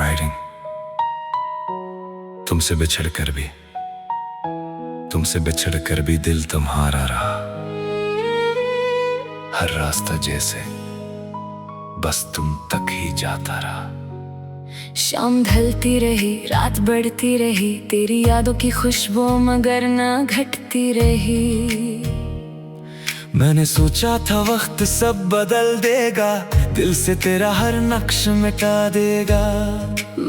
Riding. तुमसे बिछड़ कर भी दिल तुम्हारा रहा। हर रास्ता जैसे बस तुम तक ही जाता रहा। शाम ढलती रही, रात बढ़ती रही, तेरी यादों की खुशबू मगर ना घटती रही। मैंने सोचा था वक्त सब बदल देगा, दिल से तेरा हर नक्श मिटा देगा,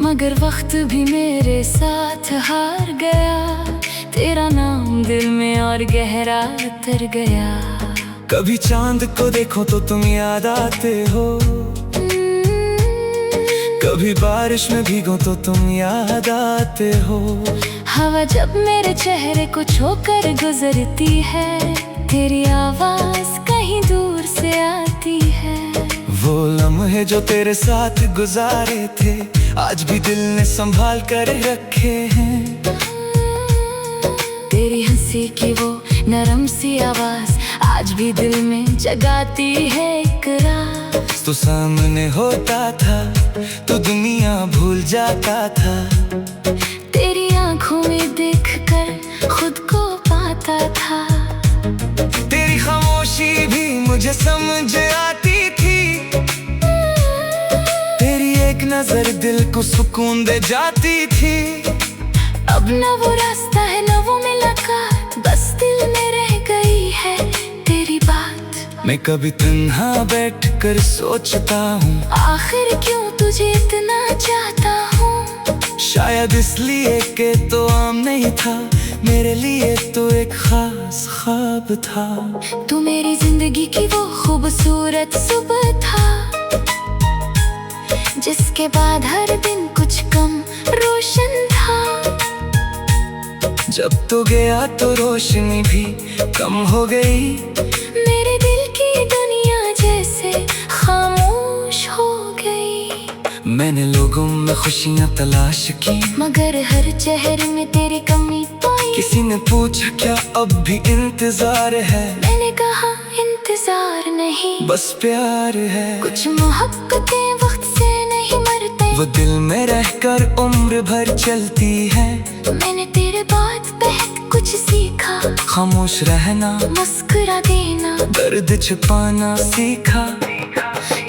मगर वक्त भी मेरे साथ हार गया। तेरा नाम दिल में और गहरा उतर गया। कभी चांद को देखो तो तुम याद आते हो, कभी बारिश में भीगो तो तुम याद आते हो। हवा जब मेरे चेहरे को छूकर गुजरती है, तेरी आवाज कहीं दूर से आती है। वो लम्हे जो तेरे साथ गुजारे थे, आज भी दिल ने संभाल कर रखे हैं। तेरी हंसी की वो नरम सी आवाज आज भी दिल में जगाती है एक राज। तो सामने होता था तो दुनिया भूल जाता था, तेरी आंखों में देखकर खुद को पाता था। तेरी खामोशी भी मुझे समझ आती थी, तेरी एक नजर दिल को सुकून दे जाती थी। अब न वो रास्ता है न वो मुलाकात, बस दिल में रह गई है तेरी बात। मैं कभी तन्हा बैठ कर सोचता हूँ, आखिर क्यों तुझे इतना चाहता हूँ। शायद इसलिए कि तो आम नहीं था, मेरे लिए तो एक खास ख्वाब था। तू मेरी जिंदगी की वो खूबसूरत सुबह था, जिसके बाद हर दिन कुछ कम रोशन था। जब तो गया तो रोशनी भी कम हो गई, मेरे दिल की दुनिया जैसे खामोश हो गई। मैंने लोगों में खुशियाँ तलाश की, मगर हर चेहरे में तेरी कमी पाई। किसी ने पूछा क्या अब भी इंतजार है, मैंने कहा इंतजार नहीं बस प्यार है। कुछ मोहब्बतें वक्त से नहीं मरते, वो दिल में रहकर उम्र भर चलती है। मैंने तेरे बात बहुत कुछ सीखा, खामोश रहना, मुस्कुरा देना, दर्द छुपाना सीखा।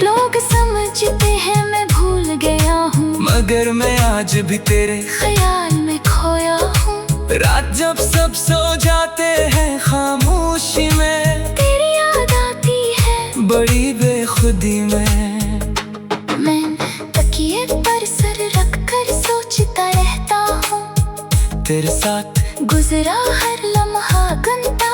लोग समझते हैं मैं भूल गया हूँ, मगर मैं आज भी तेरे ख्याल में खोया हूँ। रात जब सब सो जाते हैं खामोशी में, तेरी याद आती है बड़ी बेखुदी में। मैं तकिए पर सर रख कर सोचता रहता हूँ, तेरे साथ गुजरा हर लम्हा गंता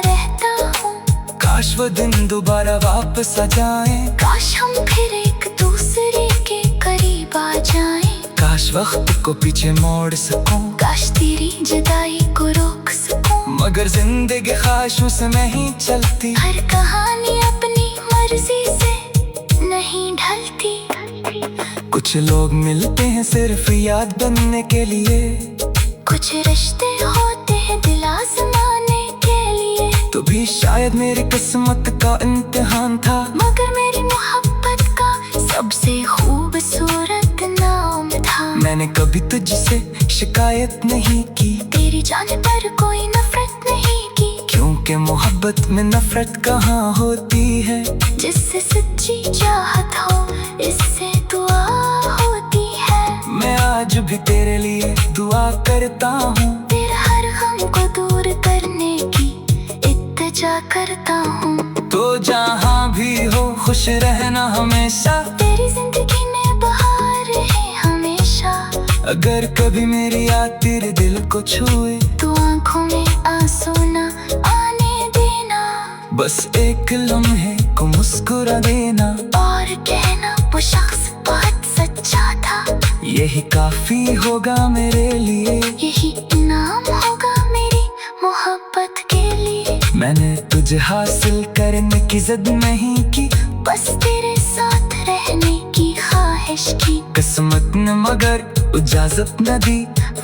रहता हूँ। काश वो दिन दोबारा वापस आ जाए, काश हम फिर एक दूसरे के करीब आ जाएं। काश वक्त को पीछे मोड़ सकूं, काश तेरी जुदाई को रोक सकूं। मगर जिंदगी ख्वाहिशों से नहीं चलती, हर कहानी अपनी मर्जी से नहीं ढलती। कुछ लोग मिलते हैं सिर्फ याद बनने के लिए, कुछ रिश्ते होते हैं दिल आजमाने के लिए। तो भी शायद मेरी किस्मत का इम्तिहान था, मगर मेरी मोहब्बत का सबसे खूबसूरत नाम था। मैंने कभी तुझसे शिकायत नहीं की, तेरी जाने पर कोई नफरत नहीं की, क्योंकि मोहब्बत में नफरत कहाँ होती है। जिससे सच्ची चाहत हो इससे दुआ होती है। मैं आज भी तेरे लिए दुआ करता हूँ, तेरा हर गम को दूर करने की इल्तिजा करता हूँ। तो जहाँ भी हो खुश रहना हमेशा, तेरी जिंदगी में बहार है हमेशा। अगर कभी मेरी याद तेरे दिल को छुए, तो आंखों में आंसू न आने देना, बस एक लम्हे को मुस्कुरा देना, और कहना वो शख्स बहुत सच्चा था। यही काफी होगा मेरे लिए, यही इनाम होगा मेरी मोहब्बत के लिए। मैंने तुझे हासिल करने की जिद नहीं की, बस तेरे साथ रहने की ख्वाहिश की। किस्मत ने मगर इजाजत न दी,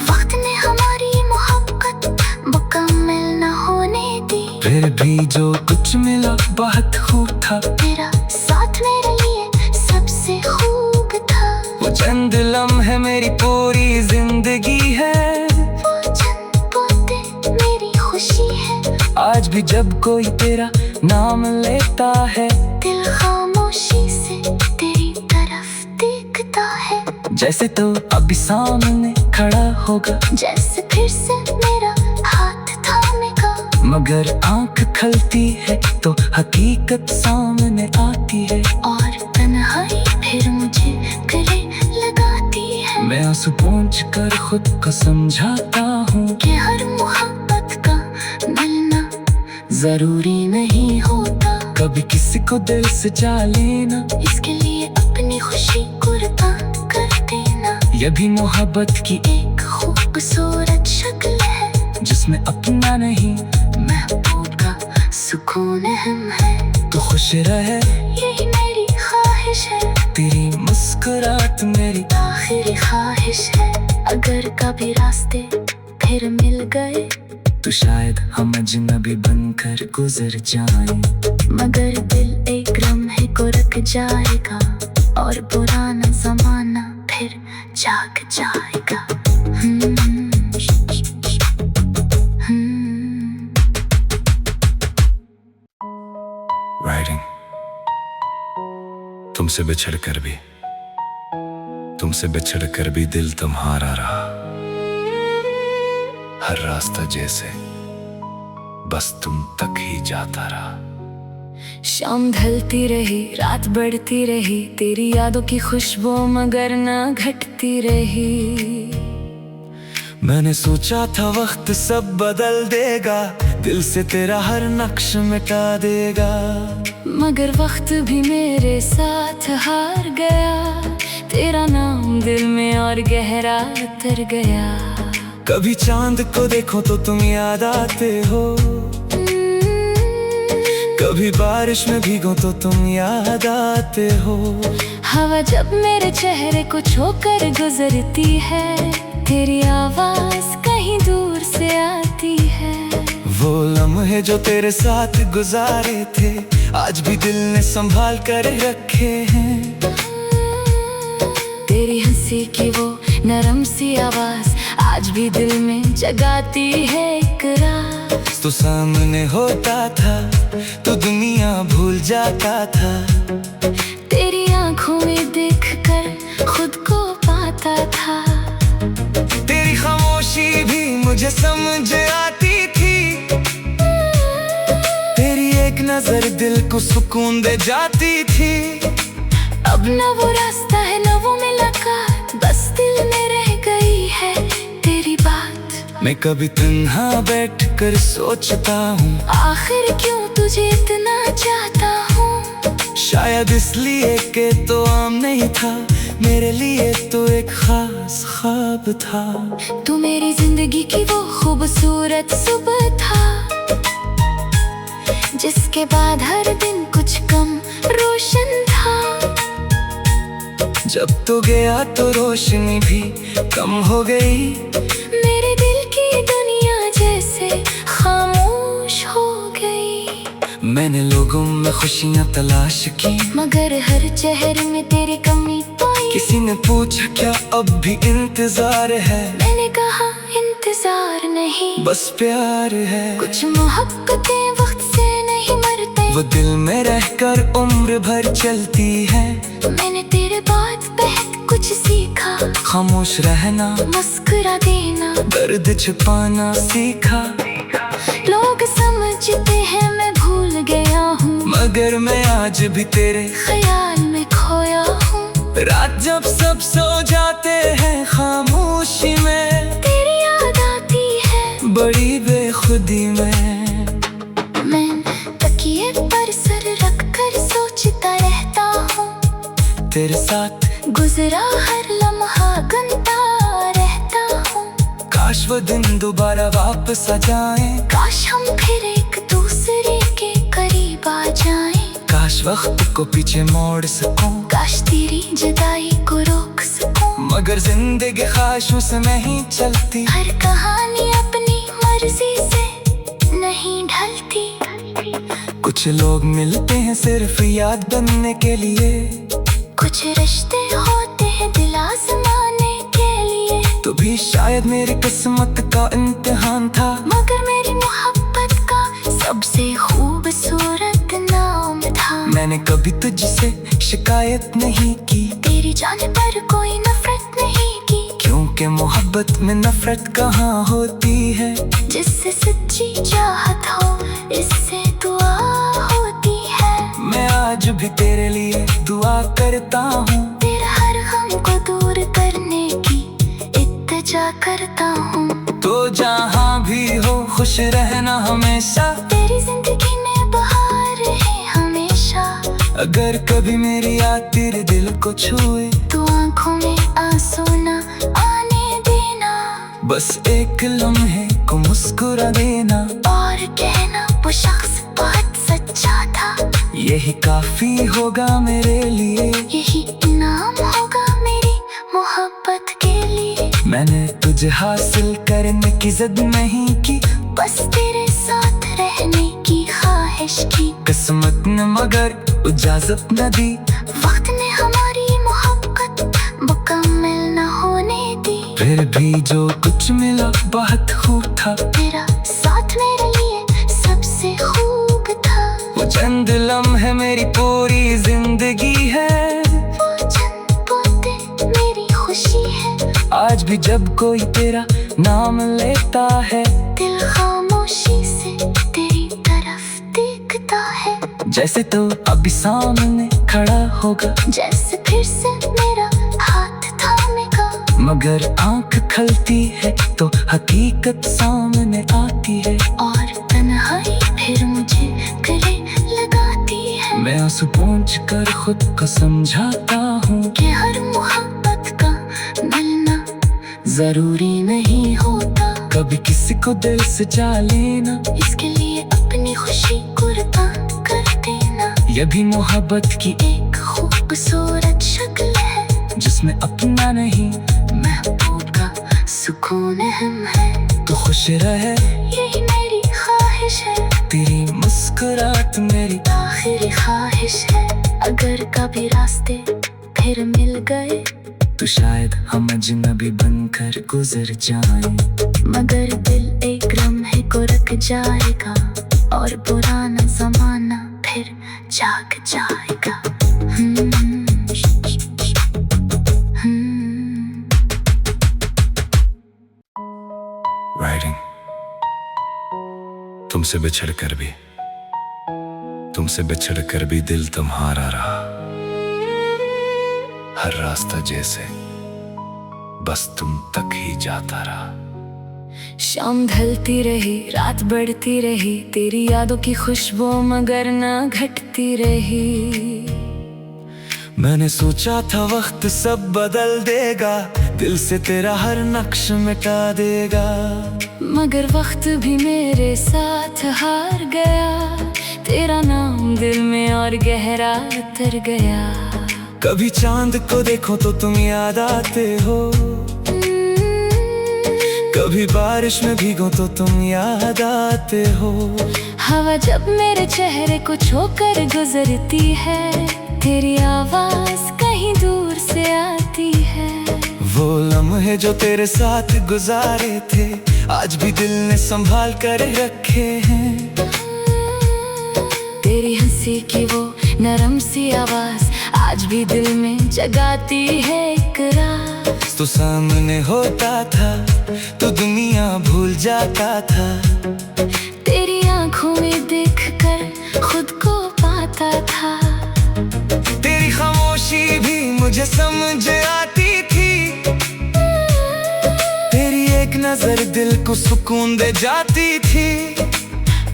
वक्त ने हमारी मोहब्बत मुकम्मल न होने दी। फिर भी जो कुछ मिला बहुत खूब था, तेरा साथ मेरे लिए सबसे खूब था। वो चंद लम्हे मेरी पूरी जिंदगी है, वो चंद बातें मेरी खुशी है। आज भी जब कोई तेरा नाम लेता है, दिल खामोशी से तेरी तरफ देखता है। जैसे तो अभी सामने खड़ा होगा, जैसे फिर से मेरा हाथ थामेगा। मगर आंख खलती है तो हकीकत सामने आती है, और तन्हाई फिर मुझे गले लगाती है। मैं आंसू पोंछ कर खुद को समझाता हूँ कि हर मोहब्बत का मिलना जरूरी नहीं होता, कभी किसी को दिल से जा लेना, इसके लिए अपनी खुशी कुर्बान कर देना। ये भी मोहब्बत की एक खूबसूरत शक्ल है, जिसमें अपना नहीं महबूब का सुकून अहम है। तो खुश रहे, यही मेरी ख्वाहिश है, तेरी मुस्कुराहट मेरी आखिरी ख्वाहिश है। अगर कभी रास्ते फिर मिल गए, तो शायद हम अजनबी बनकर गुजर जाएं, मगर दिल एक लम्हे को रख जाएगा, और पुराना जमाना फिर जाग जाएगा। राइटिंग तुमसे बिछड़ कर भी दिल तुम्हारा रहा, हर रास्ता जैसे बस तुम तक ही जाता रहा। शाम ढलती रही, रात बढ़ती रही, तेरी यादों की खुशबू मगर ना घटती रही। मैंने सोचा था वक्त सब बदल देगा, दिल से तेरा हर नक्श मिटा देगा, मगर वक्त भी मेरे साथ हार गया। तेरा नाम दिल में और गहरा उतर गया। कभी चांद को देखो तो तुम याद आते हो, कभी बारिश में भीगो तो तुम याद आते हो। हवा जब मेरे चेहरे को छूकर गुजरती है, तेरी आवाज कहीं दूर से आती है। वो लम्हे जो तेरे साथ गुजारे थे, आज भी दिल ने संभाल कर रखे हैं। तेरी हंसी की वो नरम सी आवाज आज भी दिल में जगाती है इकरार। तो सामने होता था तो दुनिया भूल जाता था, तेरी आंखों में देखकर खुद को पाता था। तेरी खामोशी भी मुझे समझ आती थी, तेरी एक नजर दिल को सुकून दे जाती थी। अब न वो रास्ता है न वो मुलाकात, बस दिल में रह गई है तेरी बात। मैं कभी तन्हा बैठ कर सोचता हूँ, आखिर क्यों तुझे इतना चाहता हूँ। शायद इसलिए कि तो आम नहीं था, मेरे लिए तो एक खास ख्वाब था। तू मेरी जिंदगी की वो खूबसूरत सुबह था, जिसके बाद हर दिन कुछ कम रोशन था। जब तू गया तो रोशनी भी कम हो गई, मेरे दिल की दुनिया जैसे खामोश हो गई। मैंने लोगों में खुशियाँ तलाश की, मगर हर चेहरे में तेरी कमी पाई। किसी ने पूछा क्या अब भी इंतजार है, मैंने कहा इंतजार नहीं, बस प्यार है। कुछ मोहब्बतें वक्त से नहीं मरते, वो दिल में रहकर उम्र भर चलती है। मैंने तेरे बात बहुत कुछ सीखा, खामोश रहना, मुस्कुरा देना, दर्द छिपाना सीखा। लोग समझते हैं मैं भूल गया हूँ, मगर मैं आज भी तेरे ख्याल में खोया हूँ। रात जब सब सो जाते हैं खामोशी में, तेरी याद आती है बड़ी बेखुदी में। मैं तकिए पर सर रख कर सोचता रहता हूँ, तेरे साथ गुजरा हर लम्हा गंता रहता हूँ। काश वो दिन दोबारा वापस आ जाएं, काश हम फिर एक दूसरे के करीब आ जाएं। काश वक्त को पीछे मोड़ सकूं, काश तेरी जुदाई को रोक सकूं। मगर जिंदगी ख्वाहिशों से नहीं चलती, हर कहानी अपनी मर्जी से नहीं ढलती। कुछ लोग मिलते हैं सिर्फ याद बनने के लिए, कुछ रिश्ते होते हैं दिल भी शायद मेरी किस्मत का इम्तिहान था। मगर मेरी मोहब्बत का सबसे खूबसूरत नाम था। मैंने कभी तुझसे शिकायत नहीं की, तेरी जाने पर कोई नफरत नहीं की। क्योंकि मोहब्बत में नफरत कहाँ होती है। जिससे सच्ची चाहत हो इससे दुआ होती है। मैं आज भी तेरे लिए दुआ करता हूँ, तेरा हर गम को दूर करने की इत्तिजा करता हूँ। तो जहाँ भी हो खुश रहना हमेशा, तेरी जिंदगी में बहार है हमेशा। अगर कभी मेरी याद तेरे दिल को छुए तो आंखों में आंसू न आने देना। बस एक लम्हे को मुस्कुरा देना और कहना वो शख्स बहुत सच्चा था। यही काफी होगा मेरे लिए, यही इनाम होगा मेरी मोहब्बत के लिए। मैंने तुझे हासिल करने की जिद नहीं की, बस तेरे साथ रहने की ख्वाहिश की। किस्मत ने मगर इजाजत न दी, वक्त ने हमारी मोहब्बत मुकम्मल न होने दी। फिर भी जो कुछ मिला बहुत खूब था। तेरा साथ मेरे लिए सबसे खूब था। वो चंद लम्हे मेरी पूरी जिंदगी है, वो चंद बातें मेरी खुशी है। आज भी जब कोई तेरा नाम लेता है, दिल खामोशी से तेरी तरफ देखता है। जैसे तो अभी सामने खड़ा होगा, जैसे फिर से मेरा हाथ थामेगा। मगर आंख खलती है तो हकीकत सामने आती है। और तन्हाई फिर मुझे गले लगाती है। मैं आंसू पोंछ कर खुद को समझाता हूँ कि हर मोहब्बत का मिलना जरूरी नहीं होता। कभी किसी को दिल से चाह लेना, इसके लिए अपनी खुशी कुर्बान कर देना। ये भी मोहब्बत की एक खूबसूरत शक्ल है, जिसमें अपना नहीं महबूब का सुकून अहम है। तो खुश रहे यही मेरी ख्वाहिश है, तेरी मुस्कुराहट मेरी आखिरी ख्वाहिश है। अगर कभी रास्ते फिर मिल गए तो शायद हम अजनबी बनकर गुजर जाएं, मगर दिल एक लम्हे को रख जाएगा और पुराना जमाना फिर जाग जाएगा। राइटिंग तुमसे बिछड़ कर भी दिल तुम्हारा रहा। हर रास्ता जैसे बस तुम तक ही जाता रहा। शाम ढलती रही रात बढ़ती रही, तेरी यादों की खुशबू मगर ना घटती रही। मैंने सोचा था वक्त सब बदल देगा, दिल से तेरा हर नक्श मिटा देगा। मगर वक्त भी मेरे साथ हार गया, तेरा नाम दिल में और गहरा उतर गया। कभी चांद को देखो तो तुम याद आते हो, कभी बारिश में भीगो तो तुम याद आते हो। हवा जब मेरे चेहरे को छूकर गुजरती है, तेरी आवाज कहीं दूर से आती है। वो लम्हे जो तेरे साथ गुजारे थे, आज भी दिल ने संभाल कर रखे हैं। तेरी हंसी की वो नरम सी आवाज आज भी दिल में जगाती है एक राज। तो सामने होता था तो दुनिया भूल जाता था, तेरी आंखों में देखकर खुद को पाता था। तेरी खामोशी भी मुझे समझ आती थी, तेरी एक नजर दिल को सुकून दे जाती थी।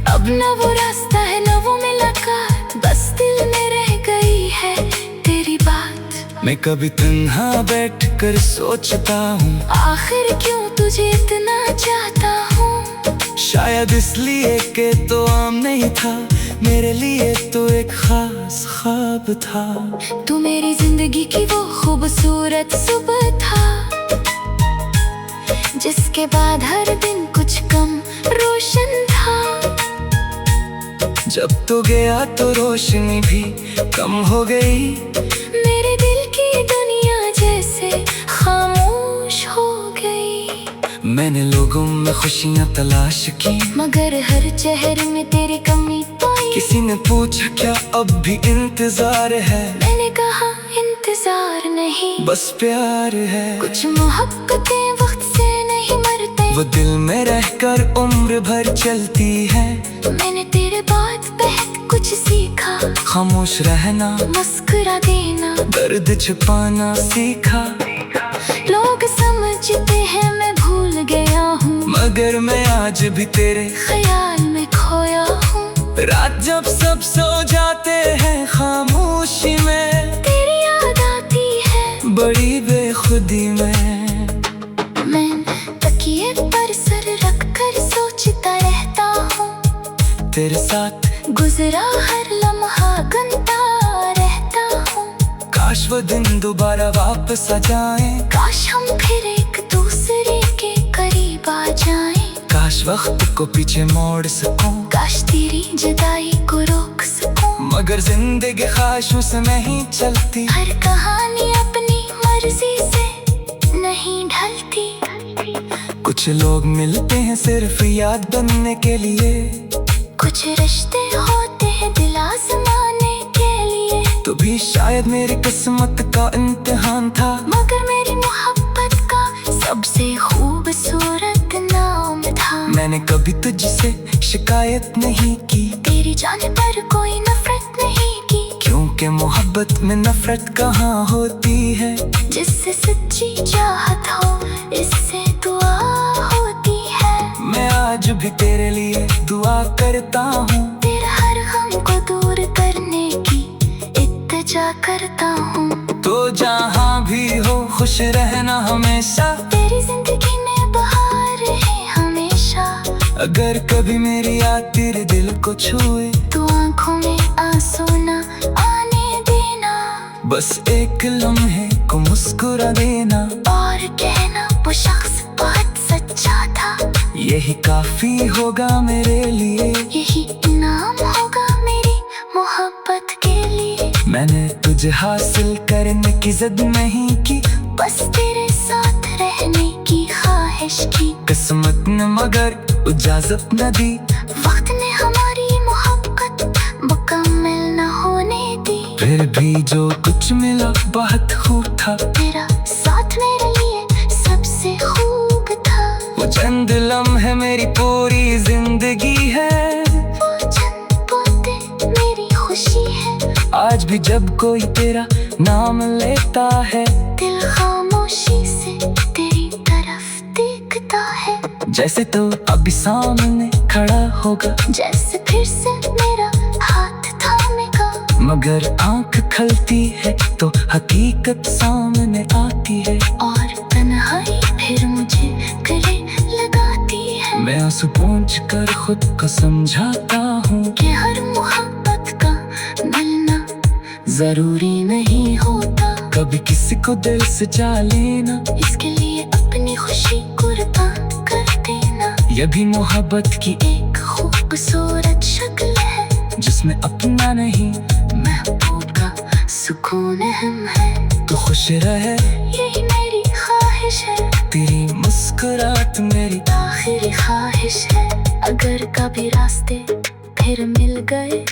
अब न वो रास्ता है न वो मुलाकात, बस दिल में रह गई है तेरी बात। मैं कभी तन्हा बैठ कर सोचता हूँ, आखिर क्यों तुझे इतना चाहता हूँ। शायद इसलिए कि तो आम नहीं था, मेरे लिए तो एक खास ख्वाब था। तू मेरी जिंदगी की वो खूबसूरत सुबह था, जिसके बाद हर दिन कुछ कम रोशन था। जब तू गया तो रोशनी भी कम हो गई, मेरे दिल की दुनिया जैसे खामोश हो गई। मैंने लोगों में खुशियाँ तलाश की, मगर हर चेहरे में तेरी कमी पाई। किसी ने पूछा क्या अब भी इंतजार है, मैंने कहा इंतजार नहीं, बस प्यार है। कुछ मोहब्बतें वक्त से नहीं मरते, वो दिल में रहकर उम्र भर चलती है। मैंने तेरे बात बहुत कुछ सीखा, खामोश रहना, मुस्कुरा देना, दर्द छुपाना सीखा। लोग समझते हैं मैं भूल गया हूँ, मगर मैं आज भी तेरे ख्याल में खोया हूँ। रात जब सब सो जाते हैं खामोशी में, तेरी याद आती है बड़ी बेखुदी में। मैं तकिए पर सर रख कर सोचता रहता हूँ, तेरे साथ गुजरा हर लम्हा गनता रहता हूँ। काश वो दिन दोबारा वापस आ जाएं, काश हम फिर एक दूसरे के करीब आ जाएं, काश वक्त को पीछे मोड़ सकूं, काश तेरी जुदाई को रोक सकूं। मगर जिंदगी ख्वाहिशों से नहीं चलती, हर कहानी अपनी मर्जी से नहीं ढलती। कुछ लोग मिलते हैं सिर्फ याद बनने के लिए, कुछ रिश्ते होते हैं दिल आजमाने के लिए। तो भी शायद मेरी किस्मत का इम्तिहान था, मगर मेरी मोहब्बत का सबसे खूबसूरत नाम था। मैंने कभी तुझसे शिकायत नहीं की, तेरी जाने पर कोई नफरत नहीं की, क्योंकि मोहब्बत में नफरत कहाँ होती है। जिससे सच्ची चाहत हो इससे दुआ होती है। मैं आज भी तेरे लिए दुआ करता हूँ, तेरा हर गम को दूर करने की इल्तिजा करता हूँ। तो जहाँ भी हो खुश रहना हमेशा, तेरी जिंदगी में बहार है हमेशा। अगर कभी मेरी याद तेरे दिल को छुए, तो आंखों में आंसू न आने देना, बस एक लम्हे को मुस्कुरा देना, और कहना वो शख्स बहुत सच्चा था। यही काफी होगा मेरे लिए, यही इनाम होगा मेरी मोहब्बत के लिए। मैंने तुझे हासिल करने की जिद नहीं की, बस तेरे साथ रहने की ख्वाहिश की। किस्मत ने मगर इजाजत न दी, वक्त ने हमारी मोहब्बत मुकम्मल न होने दी। फिर भी जो कुछ मिला बहुत खूब था, तेरा साथ मेरे लिए सबसे खूब था। वो चंद लम्हे मेरी पूरी जिंदगी है, वो चंद बातें मेरी खुशी है। आज भी जब कोई तेरा नाम लेता है, दिल खामोशी से तेरी तरफ देखता है। जैसे तो अभी सामने खड़ा होगा, जैसे फिर से मेरा हाथ थामेगा। मगर आंख खलती है तो हकीकत सामने आती है, और तन्हाई फिर मुझे गले लगाती है। मैं आंसू पोंछ कर खुद को समझाता हूँ कि हर मोहब्बत का मिलना जरूरी नहीं होता, कभी किसी को दिल से जा लेना, इसके लिए अपनी खुशी कुर्बान कर देना। यह भी मोहब्बत की एक खूबसूरत शक्ल है, जिसमें अपना नहीं महबूब का सुकून अहम है। तो खुश रहे यही मेरी ख्वाहिश है, तेरी मुस्कुराहट मेरी आखिरी ख्वाहिश है। अगर कभी रास्ते फिर मिल गए,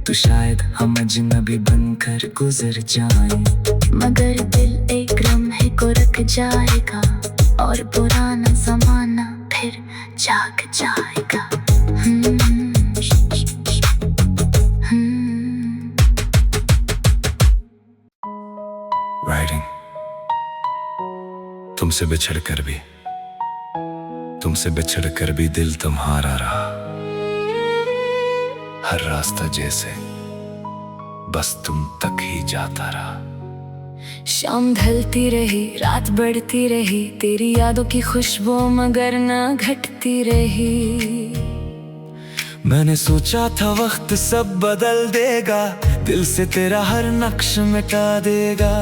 तो शायद हम अजनबी बनकर गुजर जाएं, मगर दिल एक लम्हे को रख जाएगा, और पुराना जमाना फिर जाग जाएगा। राइटिंग तुमसे बिछड़ कर भी दिल तुम्हारा रहा, हर रास्ता जैसे बस तुम तक ही जाता रहा। शाम ढलती रही, रात बढ़ती रही, तेरी यादों की खुशबू मगर ना घटती रही। मैंने सोचा था वक्त सब बदल देगा, दिल से तेरा हर नक्श मिटा देगा,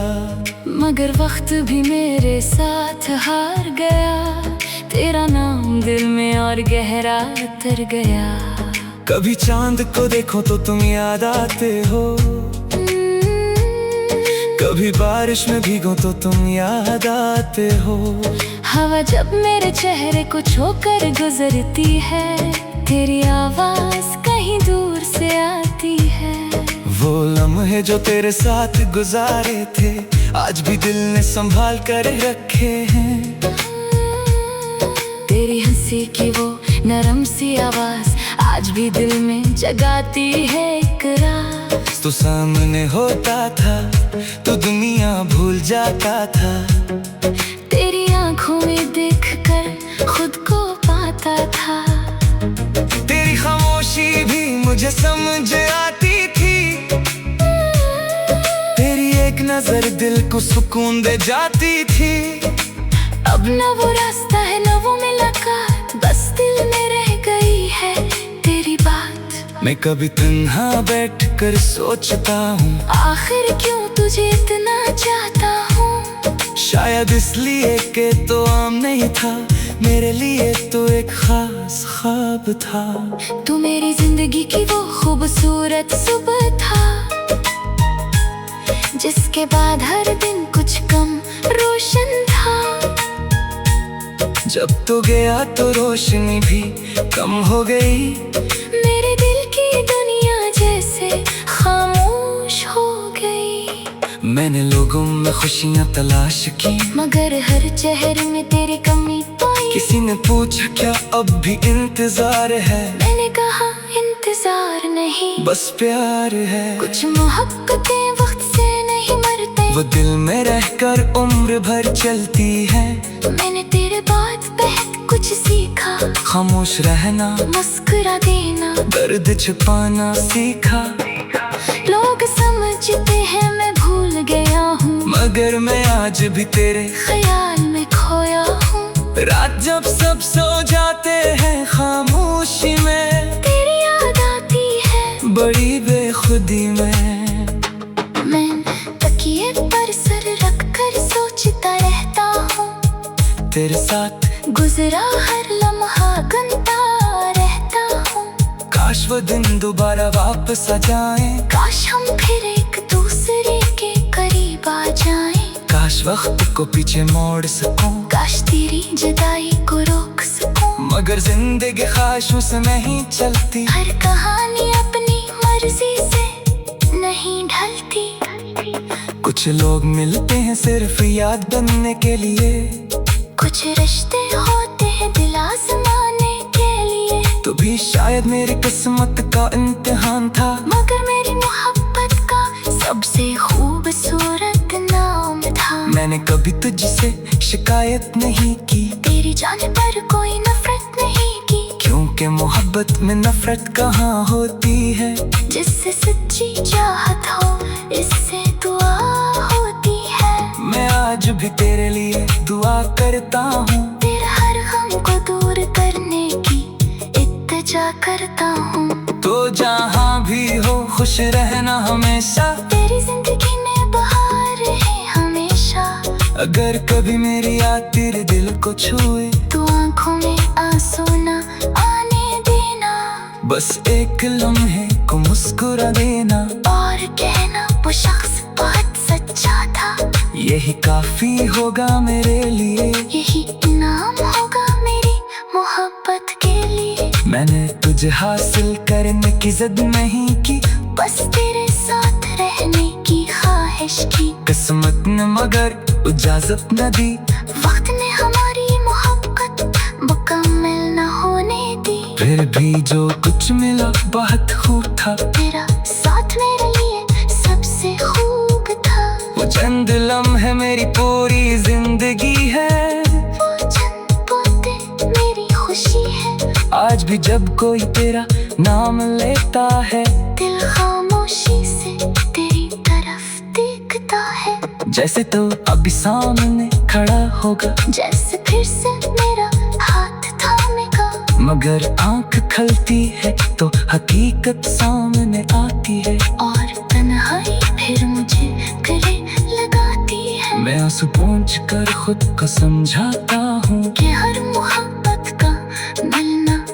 मगर वक्त भी मेरे साथ हार गया। तेरा नाम दिल में और गहरा उतर गया। कभी चांद को देखो तो तुम याद आते हो, कभी बारिश में भीगो तो तुम याद आते हो। हवा जब मेरे चेहरे को छूकर गुजरती है, तेरी आवाज कहीं दूर से आती है। वो लम्हे जो तेरे साथ गुजारे थे, आज भी दिल ने संभाल कर रखे हैं। तेरी हंसी की वो नरम सी आवाज आज भी दिल में जगाती है इकरार। तो सामने होता था तो दुनिया भूल जाता था, तेरी आंखों में देखकर खुद को पाता था। तेरी खामोशी भी मुझे समझ आती थी, तेरी एक नजर दिल को सुकून दे जाती थी। अब न वो रास्ता है न वो मुलाकात, बस दिल में रह गई है तेरी बात। मैं कभी तन्हा बैठ कर सोचता हूँ, आखिर क्यों तुझे इतना चाहता हूँ। शायद इसलिए कि तो आम नहीं था, मेरे लिए तो एक खास ख्वाब था। तू मेरी जिंदगी की वो खूबसूरत सुबह था, जिसके बाद हर दिन कुछ कम रोशन था। जब तो गया तो रोशनी भी कम हो गई, मेरे दिल की दुनिया जैसे खामोश हो गई। मैंने लोगों में खुशियाँ तलाश की, मगर हर चेहरे में तेरी कमी पाई। किसी ने पूछा क्या अब भी इंतजार है, मैंने कहा इंतजार नहीं, बस प्यार है। कुछ मोहब्बतें वक्त से नहीं मरते, वो दिल में रहकर उम्र भर चलती है। मैंने तेरे बात बहुत कुछ सीखा, खामोश रहना, मुस्कुरा देना, दर्द छुपाना सीखा। लोग समझते हैं मैं भूल गया हूँ, मगर मैं आज भी तेरे ख्याल में खोया हूँ। रात जब सब सो जाते हैं खामोशी में, तेरी याद आती है बड़ी बेखुदी में। मैं तकिए पर सर रख कर सोचता रहता हूँ, तेरे साथ गुजरा हर लम्हा गंदा रहता हूँ। काश वो दिन दोबारा वापस आ जाएं, काश हम फिर एक दूसरे के करीब आ जाएं। काश वक्त को पीछे मोड़ सकूं, काश तेरी जुदाई को रोक सकूं। मगर जिंदगी ख्वाहिशों से नहीं चलती, हर कहानी अपनी मर्जी से नहीं ढलती। कुछ लोग मिलते हैं सिर्फ याद बनने के लिए, कुछ रिश्ते होते हैं दिल आजमाने के लिए। तो भी शायद मेरी किस्मत का इम्तिहान था, मगर मेरी मोहब्बत का सबसे खूबसूरत नाम था। मैंने कभी तुझसे शिकायत नहीं की, तेरी जाने पर कोई नफरत नहीं की, क्योंकि मोहब्बत में नफरत कहाँ होती है। जिससे सच्ची चाहत हो इससे दुआ होती है। मैं आज भी तेरे लिए दुआ करता हूँ, तेरे हर गम को दूर करने की इत्तिजा करता हूँ। तो जहाँ भी हो खुश रहना हमेशा, तेरी जिंदगी में बहार है हमेशा। अगर कभी मेरी याद तेरे दिल को छुए, तो आंखों में आंसू न आने देना, बस एक लम्हे को मुस्कुरा देना, और कहना वो शख्स बहुत सच्चा था। यही काफी होगा मेरे लिए, यही इनाम होगा मेरी मोहब्बत के लिए। मैंने तुझे हासिल करने की जिद नहीं की, बस तेरे साथ रहने की ख्वाहिश की। किस्मत ने मगर इजाजत न दी, वक्त ने हमारी मोहब्बत मुकम्मल न होने दी। फिर भी जो कुछ मिला बहुत खूब था, तेरा साथ मेरे लिए सबसे खूब था। वो चंद लम्हे मेरी पूरी जिंदगी है, वो चंद बातें मेरी खुशी है। आज भी जब कोई तेरा नाम लेता है, दिल खामोशी से तेरी तरफ देखता है। जैसे तो अभी सामने खड़ा होगा, जैसे फिर से मेरा हाथ थामेगा। मगर आंख खलती है तो हकीकत सामने आती है, और तन्हाई फिर मुझे गले लगाती है। मैं आंसू पोंछ कर खुद को समझाता हूँ कि हर मोहब्बत का मिलना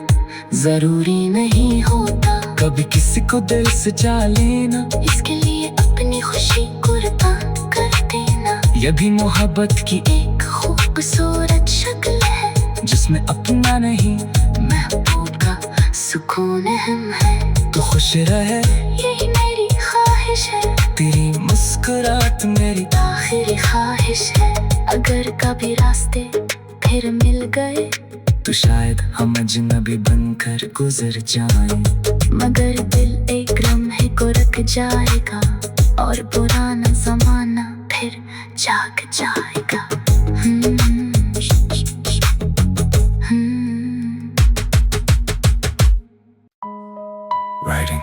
जरूरी नहीं होता, कभी किसी को दिल से चाह लेना। इसके लिए अपनी खुशी कुर्बान कर ये भी मोहब्बत की एक खूबसूरत शक्ल है, जिसमें अपना नहीं महबूब का सुकून अहम है। तो खुश रहे यही मेरी ख्वाहिश है, तेरी मुस्कुराहट मेरी आखिरी ख्वाहिश है। अगर कभी रास्ते फिर मिल गए तो शायद हम अजनबी बनकर गुजर जाएं, मगर दिल एक लम्हे को रख जाएगा और पुराना जमाना फिर जाग जाएगा। राइडिंग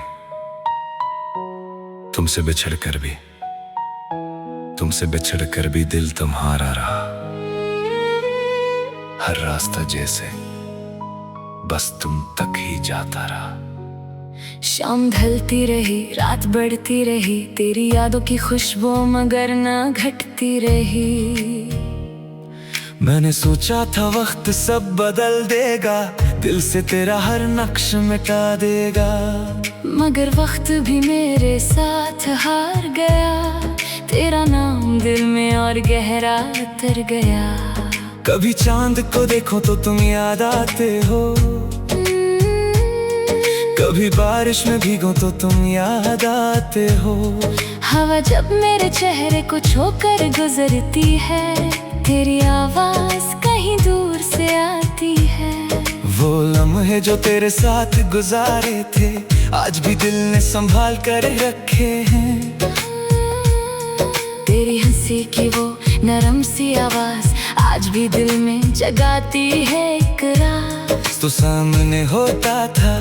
तुमसे बिछड़ कर भी दिल तुम्हारा रहा। हर रास्ता जैसे बस तुम तक ही जाता रहा। शाम ढलती रही, रात बढ़ती रही, तेरी यादों की खुशबू मगर ना घटती रही। मैंने सोचा था वक्त सब बदल देगा, दिल से तेरा हर नक्श मिटा देगा, मगर वक्त भी मेरे साथ हार गया। तेरा नाम दिल में और गहरा उतर गया। कभी चांद को देखो तो तुम याद आते हो, कभी बारिश में भीगो तो तुम याद आते हो। हवा जब मेरे चेहरे को छूकर गुजरती है, तेरी आवाज कहीं दूर से आती है। वो लम्हे जो तेरे साथ गुजारे थे, आज भी दिल ने संभाल कर रखे हैं। तेरी हंसी की वो नरम सी आवाज आज भी दिल में जगाती है एक राज। तो सामने होता था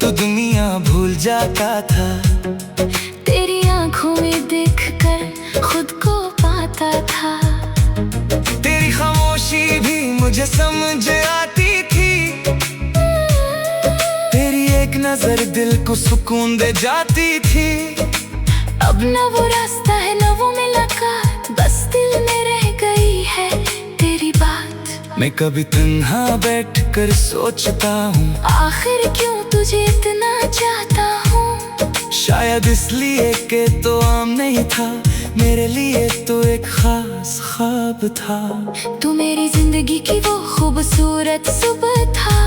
तो दुनिया भूल जाता था, तेरी आंखों में देखकर खुद को पाता था। तेरी खामोशी भी मुझे समझ आती थी, तेरी एक नजर दिल को सुकून दे जाती थी। अब न वो रास्ता है न वो मुलाकात, बस दिल में रह गई है तेरी बात। मैं कभी तन्हा बैठ कर सोचता हूँ, आखिर क्यों तुझे इतना चाहता हूँ। शायद इसलिए कि तो आम नहीं था, मेरे लिए तो एक खास ख्वाब था। तू मेरी जिंदगी की वो खूबसूरत सुबह था,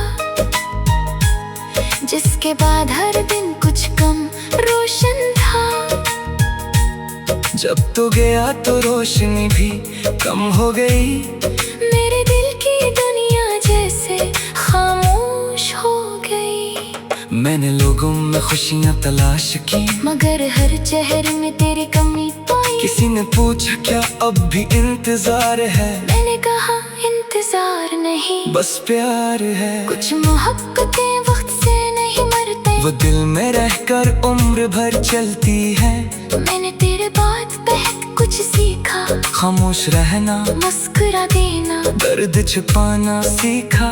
जिसके बाद हर दिन कुछ कम रोशन था। जब तो गया तो रोशनी भी कम हो गई, मेरे दिल की दुनिया जैसे खामोश हो गई। मैंने लोगों में खुशियाँ तलाश की, मगर हर चेहरे में तेरी कमी पाई। किसी ने पूछा क्या अब भी इंतजार है, मैंने कहा इंतजार नहीं बस प्यार है। कुछ मोहब्बतें वक्त से नहीं मरते, वो दिल में रहकर उम्र भर चलती है। मैंने तेरे बात बहुत कुछ सीखा, खामोश रहना, मुस्कुरा देना, दर्द छुपाना सीखा।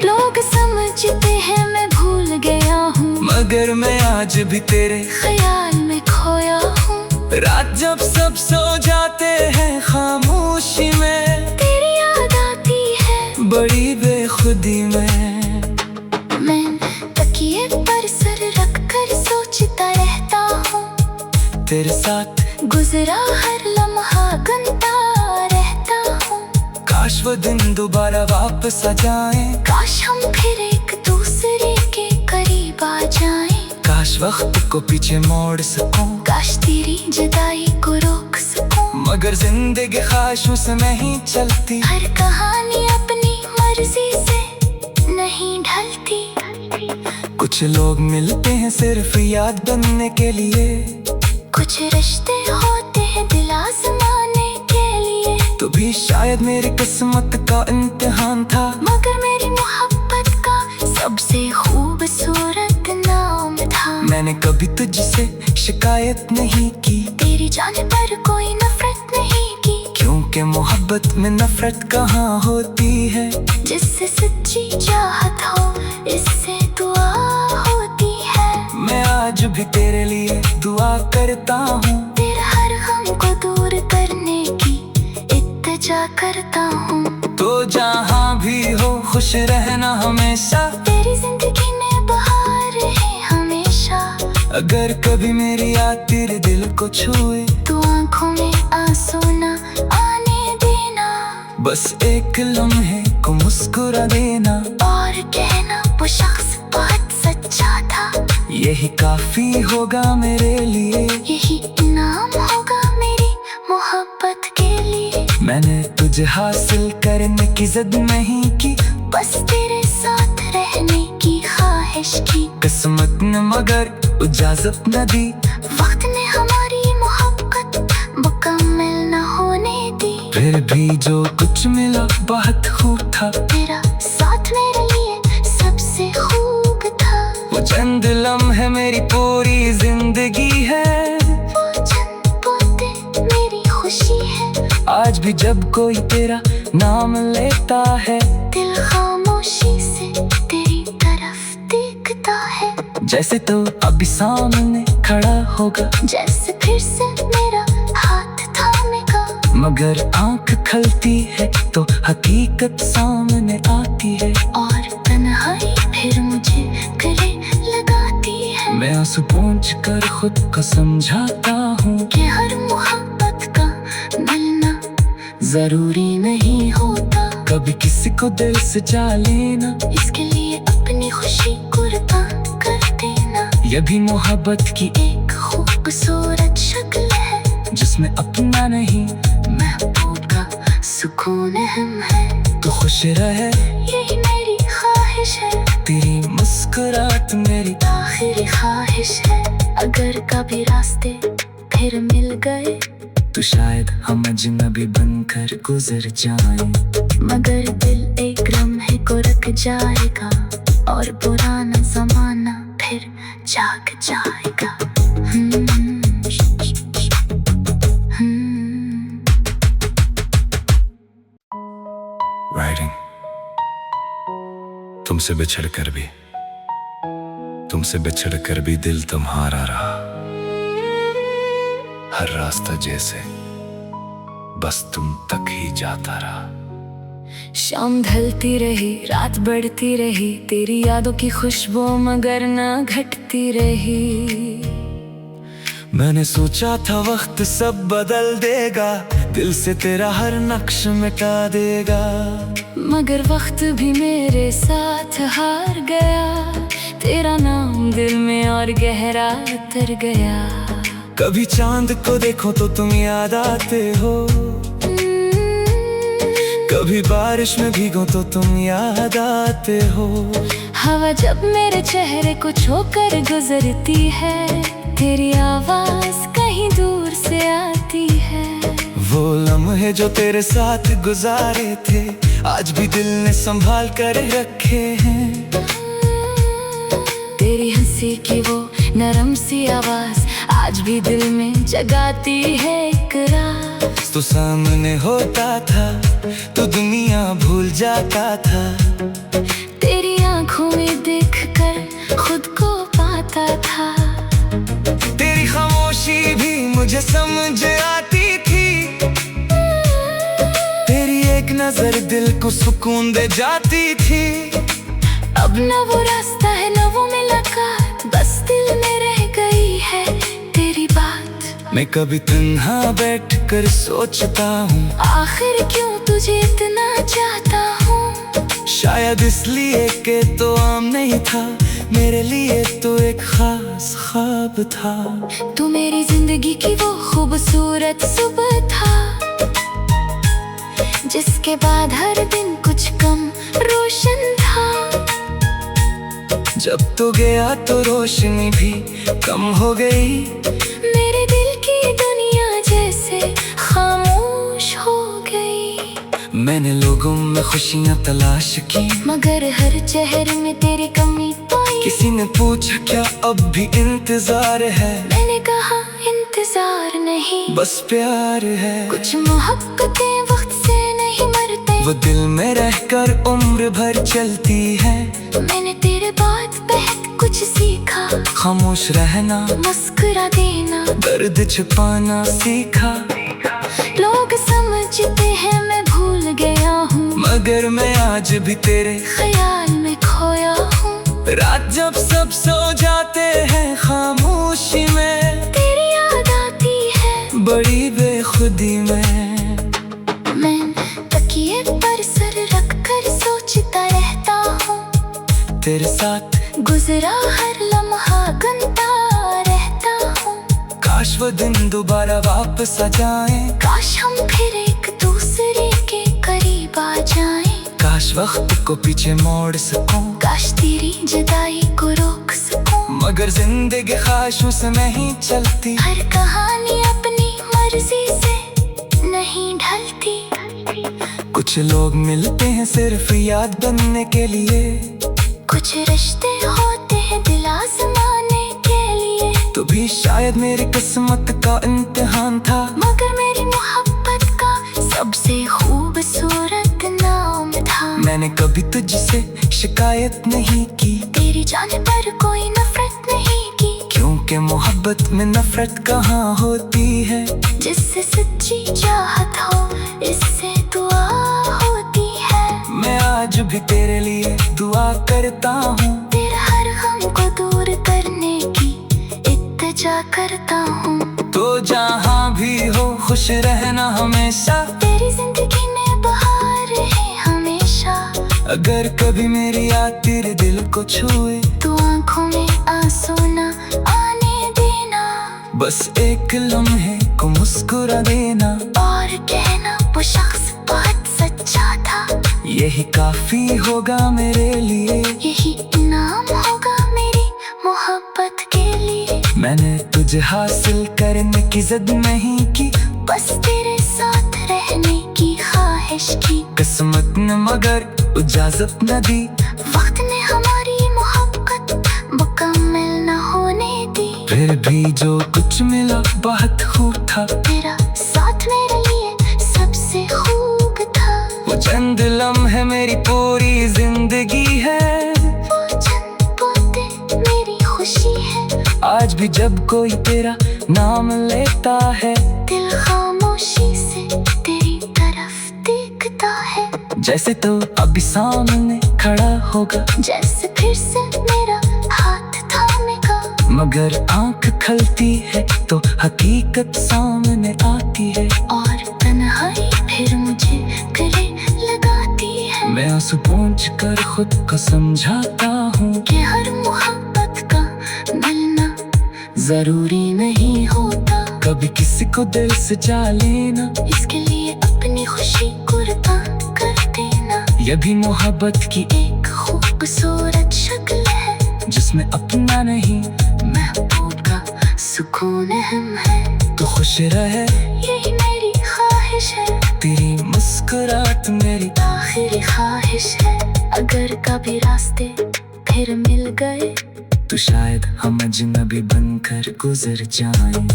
लोग समझते हैं मैं भूल गया हूँ, मगर मैं आज भी तेरे ख्याल में खोया हूँ। रात जब सब सो जाते हैं खामोशी में, तेरी याद आती है बड़ी बेखुदी में। मैं तकिए पर सर रख कर सोचता रहता हूँ, तेरे साथ गुजरा हर लम्हा गिनता रहता हूँ। काश वो दिन दोबारा वापस आ जाएं, काश हम फिर एक दूसरे के करीब आ जाएं। काश वक्त को पीछे मोड़ सकूं, काश तेरी जुदाई को रोक सकूं। मगर जिंदगी ख्वाहिशों से नहीं चलती, हर कहानी अपनी मर्जी से नहीं ढलती। कुछ लोग मिलते हैं सिर्फ याद बनने के लिए, कुछ रिश्ते होते हैं दिल आजमाने के लिए। तो भी शायद मेरी किस्मत का इम्तिहान था, मगर मेरी मोहब्बत का सबसे खूबसूरत नाम था। मैंने कभी तुझसे शिकायत नहीं की, तेरी जाने पर कोई नफरत नहीं की। क्योंकि मोहब्बत में नफरत कहाँ होती है। जिससे सच्ची चाहत हो इससे दुआ होती है। मैं आज भी तेरे लिए दुआ करता हूँ, तेरा हर गम को दूर करने की इत्तिजा करता हूँ। तो जहाँ भी हो खुश रहना हमेशा, तेरी जिंदगी में बहार है हमेशा। अगर कभी मेरी याद तेरे दिल को छुए, तो आंखों में आंसू ना बस एक लम्हे को मुस्कुरा देना और कहना वो शख्स बहुत सच्चा था। यही काफी होगा मेरे लिए, यही इनाम होगा मेरी मोहब्बत के लिए। मैंने तुझे हासिल करने की जिद नहीं की, बस तेरे साथ रहने की ख्वाहिश की। किस्मत ने मगर इजाजत न दी, वक्त ने हमारी मोहब्बत मुकम्मल न होने दी। फिर भी जो कुछ मिला बहुत खूब था, तेरा साथ मेरे लिए सबसे खूब था। वो चंद लम्हे मेरी पूरी जिंदगी है, वो चंद बातें मेरी खुशी है। आज भी जब कोई तेरा नाम लेता है, दिल खामोशी से तेरी तरफ देखता है। जैसे तो अभी सामने खड़ा होगा, जैसे फिर से मेरा हाथ थामेगा। मगर आंख खलती है तो हकीकत सामने आती है, और तन्हाई फिर मुझे गले लगाती है। मैं आंसू पोंछ कर खुद को समझाता हूँ कि हर मोहब्बत का मिलना जरूरी नहीं होता, कभी किसी को दिल से जा लेना, इसके लिए अपनी खुशी कुर्बान कर देना। ये भी मोहब्बत की एक खूबसूरत शक्ल है, जिसमें अपना नहीं महबूब का सुकून अहम है। तो खुश रहे, यही मेरी ख्वाहिश है, तेरी मुस्कुराहट मेरी आखिरी ख्वाहिश है। अगर कभी रास्ते फिर मिल गए, तो शायद हम अजनबी बनकर गुजर जाएं, मगर दिल एक लम्हे को रख जाएगा, और पुराना जमाना फिर जाग जाएगा। राइटिंग तुमसे बिछड़ कर भी दिल तुम्हारा रहा, हर रास्ता जैसे बस तुम तक ही जाता रहा। शाम ढलती रही, रात बढ़ती रही, तेरी यादों की खुशबू मगर ना घटती रही। मैंने सोचा था वक्त सब बदल देगा, दिल से तेरा हर नक्श मिटा देगा, मगर वक्त भी मेरे साथ हार गया। तेरा नाम दिल में और गहरा उतर गया। कभी चांद को देखो तो तुम याद आते हो, कभी बारिश में भीगो तो तुम याद आते हो। हवा जब मेरे चेहरे को छूकर गुजरती है, तेरी आवाज कहीं दूर से आती है। वो लम्हे जो तेरे साथ गुजारे थे, आज भी दिल ने संभाल कर रखे हैं। तेरी हंसी की वो नरम सी आवाज आज भी दिल में जगाती है एक राज। तो सामने होता था तो दुनिया भूल जाता था, तेरी आंखों में देखकर खुद को पाता था। तेरी खामोशी भी मुझे समझ आती थी, तेरी एक नजर दिल को सुकून दे जाती थी। अब न वो रास्ता है न वो मुलाकात, बस दिल में रह गई है तेरी बात। मैं कभी तन्हा बैठ कर सोचता हूँ, आखिर क्यों तुझे इतना चाहता हूँ। शायद इसलिए कि तो आम नहीं था, मेरे लिए तो एक खास ख्वाब था। तू मेरी जिंदगी की वो खूबसूरत सुबह था, जिसके बाद हर दिन कुछ कम रोशन था। जब तू गया तो रोशनी भी कम हो गई, मेरे दिल की दुनिया जैसे खामोश हो गई। मैंने लोगों में खुशियाँ तलाश की, मगर हर चेहरे में तेरी कमी पाई। किसी ने पूछा क्या अब भी इंतजार है, मैंने कहा इंतजार नहीं, बस प्यार है। कुछ मोहब्बतें वक्त से नहीं मरते, वो दिल में रहकर उम्र भर चलती है। मैंने तेरे बात बहुत कुछ सीखा, खामोश रहना, मुस्कुरा देना, दर्द छिपाना सीखा। लोग समझते हैं मैं भूल गया हूँ, मगर मैं आज भी तेरे ख्याल में खोया हूँ। रात जब सब सो जाते हैं खामोशी में, तेरी याद आती है बड़ी बेखुदी में। मैं तकिए तेरे साथ गुजरा हर लम्हा गिनता रहता हूँ। काश वो दिन दोबारा वापस आ जाएं। काश हम फिर एक दूसरे के करीब आ जाएं। काश वक्त को पीछे मोड़ सकूं। काश तेरी जुदाई को रोक सकूं। मगर जिंदगी ख्वाहिशों से नहीं चलती। हर कहानी अपनी मर्जी से नहीं ढलती। कुछ लोग मिलते हैं सिर्फ याद बनने के लिए। कुछ रिश्ते होते हैं दिल आजमाने के लिए। तो भी शायद मेरी किस्मत का इम्तिहान था। मगर मेरी मोहब्बत का सबसे खूबसूरत नाम था। मैंने कभी तुझसे शिकायत नहीं की। तेरी जाने पर कोई नफरत नहीं की। क्योंकि मोहब्बत में नफरत कहाँ होती है। जिससे सच्ची चाहत हो इससे दुआ होती है। मैं आज भी तेरे लिए दुआ करता हूँ। तेरे हर गम को दूर करने की इत्तिजा करता हूँ। तो जहाँ भी हो खुश रहना हमेशा। तेरी जिंदगी में बहार है हमेशा। अगर कभी मेरी याद तेरे दिल को छुए तो आंखों में आंसू न आने देना। बस एक लम्हे को मुस्कुरा देना। और कहना वो शख्स बहुत सच्चा था। यही काफी होगा मेरे लिए। यही इनाम होगा मेरी मोहब्बत के लिए। मैंने तुझे हासिल करने की जिद नहीं की। बस तेरे साथ रहने की ख्वाहिश की। किस्मत ने मगर इजाजत न दी। वक्त ने हमारी मोहब्बत मुकम्मल न होने दी। फिर भी जो कुछ मिला बहुत खूब था। तेरा साथ मेरे लिए सबसे खूब था। वो चंद लम्हे मेरी पूरी जिंदगी है। वो चंद बातें मेरी खुशी है। आज भी जब कोई तेरा नाम लेता है दिल खामोशी से तेरी तरफ देखता है। जैसे तो अभी सामने खड़ा होगा। जैसे फिर से मेरा हाथ थामेगा। मगर आंख खलती है तो हकीकत सामने आती है। और तन्हाई फिर मुझे गले लगाती है। मैं आंसू पोंछ कर खुद को समझाता हूँ कि हर मोहब्बत का मिलना जरूरी नहीं होता। कभी किसी को दिल से जा लेना। इसके लिए अपनी खुशी कुर्बान कर देना। यह भी मोहब्बत की एक खूबसूरत शक्ल है। जिसमें अपना नहीं महबूब का सुकून अहम है। तो खुश रहे यही मेरी ख्वाहिश है। तेरी मुस्कुराहट मेरी आखिरी ख्वाहिश है। अगर कभी रास्ते फिर मिल गए तो शायद हम अजनबी बनकर गुजर जाएं।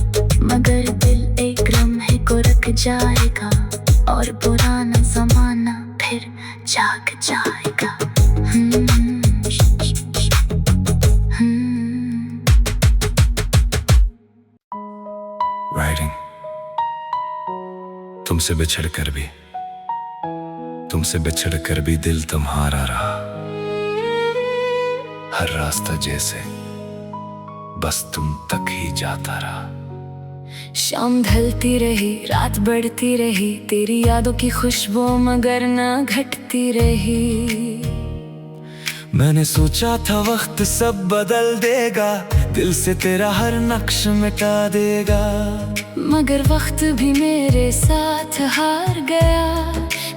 मगर दिल एक लम्हे को रख जाएगा। और पुराना जमाना फिर जाग जाएगा। राइटिंग तुमसे बिछड़ कर भी दिल तुम्हारा रहा। हर रास्ता जैसे बस तुम तक ही जाता रहा। शाम ढलती रही रात बढ़ती रही। तेरी यादों की खुशबू मगर ना घटती रही। मैंने सोचा था वक्त सब बदल देगा। दिल से तेरा हर नक्श मिटा देगा। मगर वक्त भी मेरे साथ हार गया।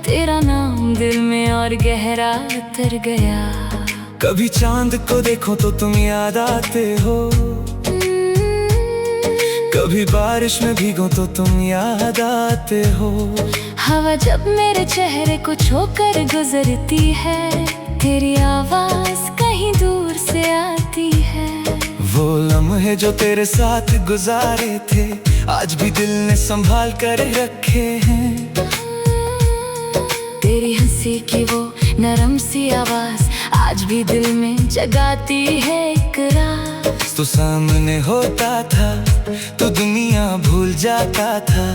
तेरा नाम दिल में और गहरा उतर गया। कभी चांद को देखो तो तुम याद आते हो। कभी बारिश में भीगो तो तुम याद आते हो। हवा जब मेरे चेहरे को छूकर गुजरती है। तेरी आवाज कहीं दूर से आती है। वो लम्हे जो तेरे साथ गुजारे थे आज भी दिल ने संभाल कर रखे हैं। तेरी हंसी की वो नरम सी आवाज आज भी दिल में जगाती है एक राज। तो सामने होता था तो दुनिया भूल जाता था।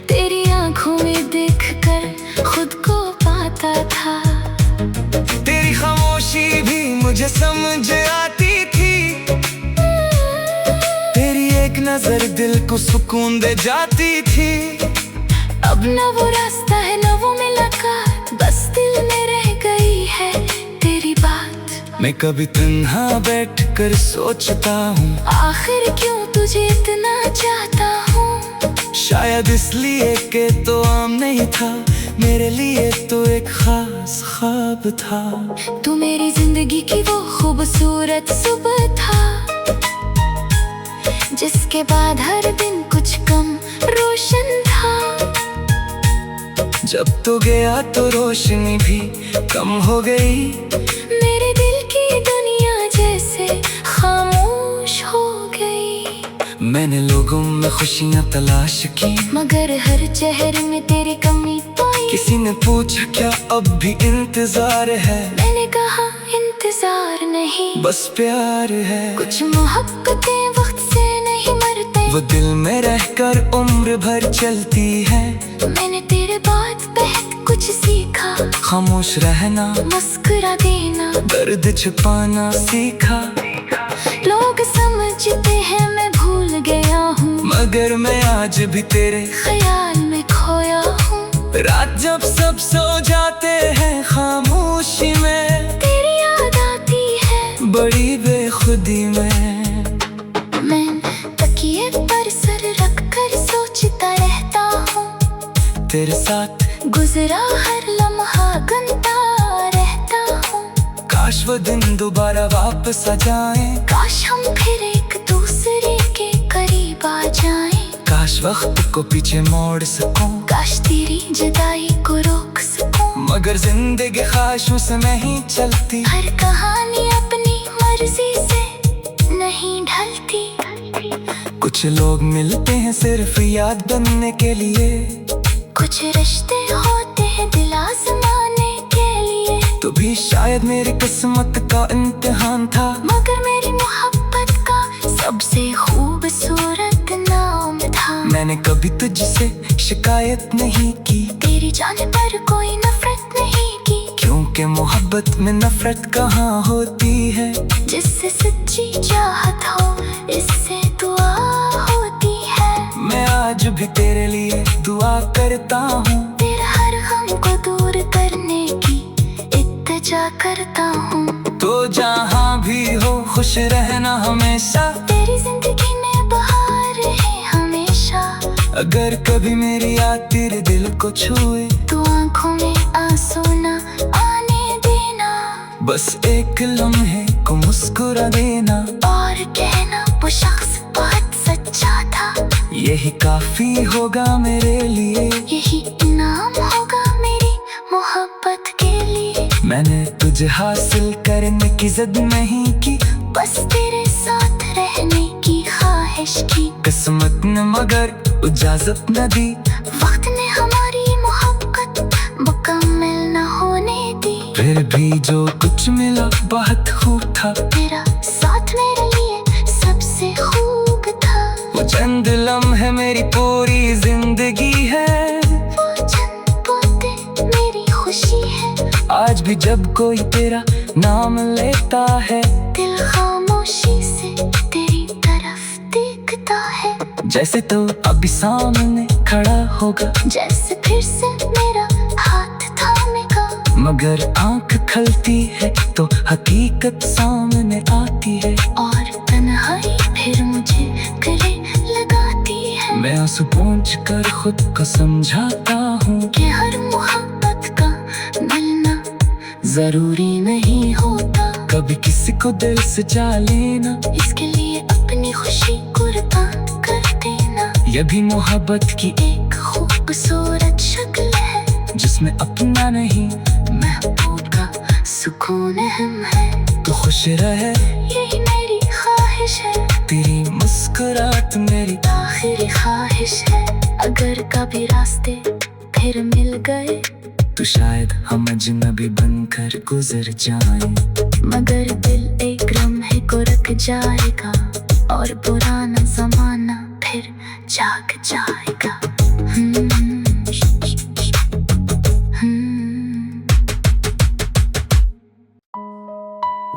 तेरी आंखों में देखकर खुद को पाता था। तेरी खामोशी भी मुझे समझ आती थी। तेरी एक नजर दिल को सुकून दे जाती थी। अब न वो रास्ता है न वो मुलाकात। बस दिल में रह गई है तेरी बात। मैं कभी तन्हा बैठ कर सोचता हूँ, आखिर क्यों तुझे इतना चाहता हूँ। शायद इसलिए कि तो आम नहीं था, मेरे लिए तो एक खास ख्वाब था। तू मेरी जिंदगी की वो खूबसूरत सुबह था, जिसके बाद हर दिन कुछ कम रोशन था। जब तो गया तो रोशनी भी कम हो गई, मेरे दिल की दुनिया जैसे खामोश हो गई। मैंने लोगों में खुशियाँ तलाश की, मगर हर चेहरे में तेरी कमी पाई। किसी ने पूछा क्या अब भी इंतजार है, मैंने कहा इंतजार नहीं, बस प्यार है। कुछ मोहब्बतें वक्त से नहीं मरते, वो दिल में रहकर उम्र भर चलती है। मैंने तेरे बात बहुत कुछ सीखा, खामोश रहना, मुस्कुरा देना, दर्द छुपाना सीखा। लोग समझते हैं मैं भूल गया हूँ, मगर मैं आज भी तेरे ख्याल में खोया हूँ। रात जब सब सो जाते हैं खामोशी में, तेरी याद आती है बड़ी बेखुदी में। मैं तकिए पर सर रख कर सोचता रहता हूँ, तेरे साथ गुजरा हर लम्हा गंता रहता हूँ। काश वो दिन दोबारा वापस आ जाएं, काश हम फिर एक दूसरे के करीब आ जाएं। काश वक्त को पीछे मोड़ सकूं, काश तेरी जुदाई को रोक सकूं। मगर जिंदगी ख्वाहिशों से नहीं चलती, हर कहानी अपनी मर्जी से नहीं ढलती। कुछ लोग मिलते हैं सिर्फ याद बनने के लिए, कुछ रिश्ते होते हैं दिल आजमाने के लिए। तो भी शायद मेरी किस्मत का इम्तिहान था, मगर मेरी मोहब्बत का सबसे खूबसूरत नाम था। मैंने कभी तुझसे शिकायत नहीं की, तेरी जाने पर कोई नफरत नहीं की, क्योंकि मोहब्बत में नफरत कहाँ होती है। जिससे सच्ची चाहत हो इससे दुआ होती है। मैं आज भी तेरे लिए दुआ करता हूँ, तेरा हर गम को दूर करने की इल्तिजा करता हूँ। तो जहाँ भी हो खुश रहना हमेशा, तेरी जिंदगी में बहार है हमेशा। अगर कभी मेरी याद तेरे दिल को छुए, तो आंखों में आंसू न आने देना, बस एक लम्हे को मुस्कुरा देना, और कहना वो शख्स बहुत सच्चा था। यही काफी होगा मेरे लिए, यही इनाम होगा मेरी मोहब्बत के लिए। मैंने तुझे हासिल करने की जिद नहीं की, बस तेरे साथ रहने की ख्वाहिश की। किस्मत ने मगर इजाजत न दी, वक्त ने हमारी मोहब्बत मुकम्मल न होने दी। फिर भी जो कुछ मिला बहुत खूब था, तेरा साथ मेरे लिए सबसे खूब था। वो चंद लम्हे मेरी पूरी जिंदगी है, वो चंद बातें मेरी खुशी है। आज भी जब कोई तेरा नाम लेता है, दिल खामोशी से तेरी तरफ देखता है। जैसे तो अभी सामने खड़ा होगा, जैसे फिर से मेरा हाथ थामेगा। मगर आंख खलती है तो हकीकत सामने आती है, और तन्हाई फिर मुझे गले लगाती है। मैं आंसू पोंछ कर खुद को समझाता हूँ कि हर मोहब्बत का मिलना जरूरी नहीं होता, कभी किसी को दिल से जा लेना, इसके लिए अपनी खुशी कुर्बान कर देना। यह भी मोहब्बत की एक खूबसूरत शक्ल है, जिसमें अपना नहीं महबूब का सुकून अहम है। तो खुश रहे यही मेरी ख्वाहिश है, तेरी मुस्कुराहट मेरी आखिरी ख्वाहिश है। अगर कभी रास्ते फिर मिल गए, तो शायद हम अजनबी बनकर गुजर जाएं, मगर दिल एक लम्हे को रख जाएगा, और पुराना जमाना फिर जाग जाएगा।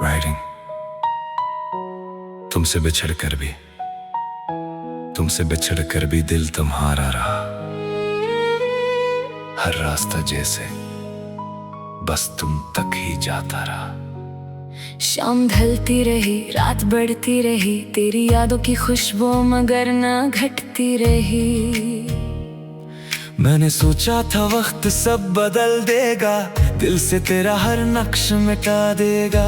राइटिंग तुमसे बिछड़ कर भी दिल तुम्हारा रहा, हर रास्ता जैसे बस तुम तक ही जाता रहा। शाम ढलती रही, रात बढ़ती रही, तेरी यादों की खुशबू मगर ना घटती रही। मैंने सोचा था वक्त सब बदल देगा, दिल से तेरा हर नक्श मिटा देगा,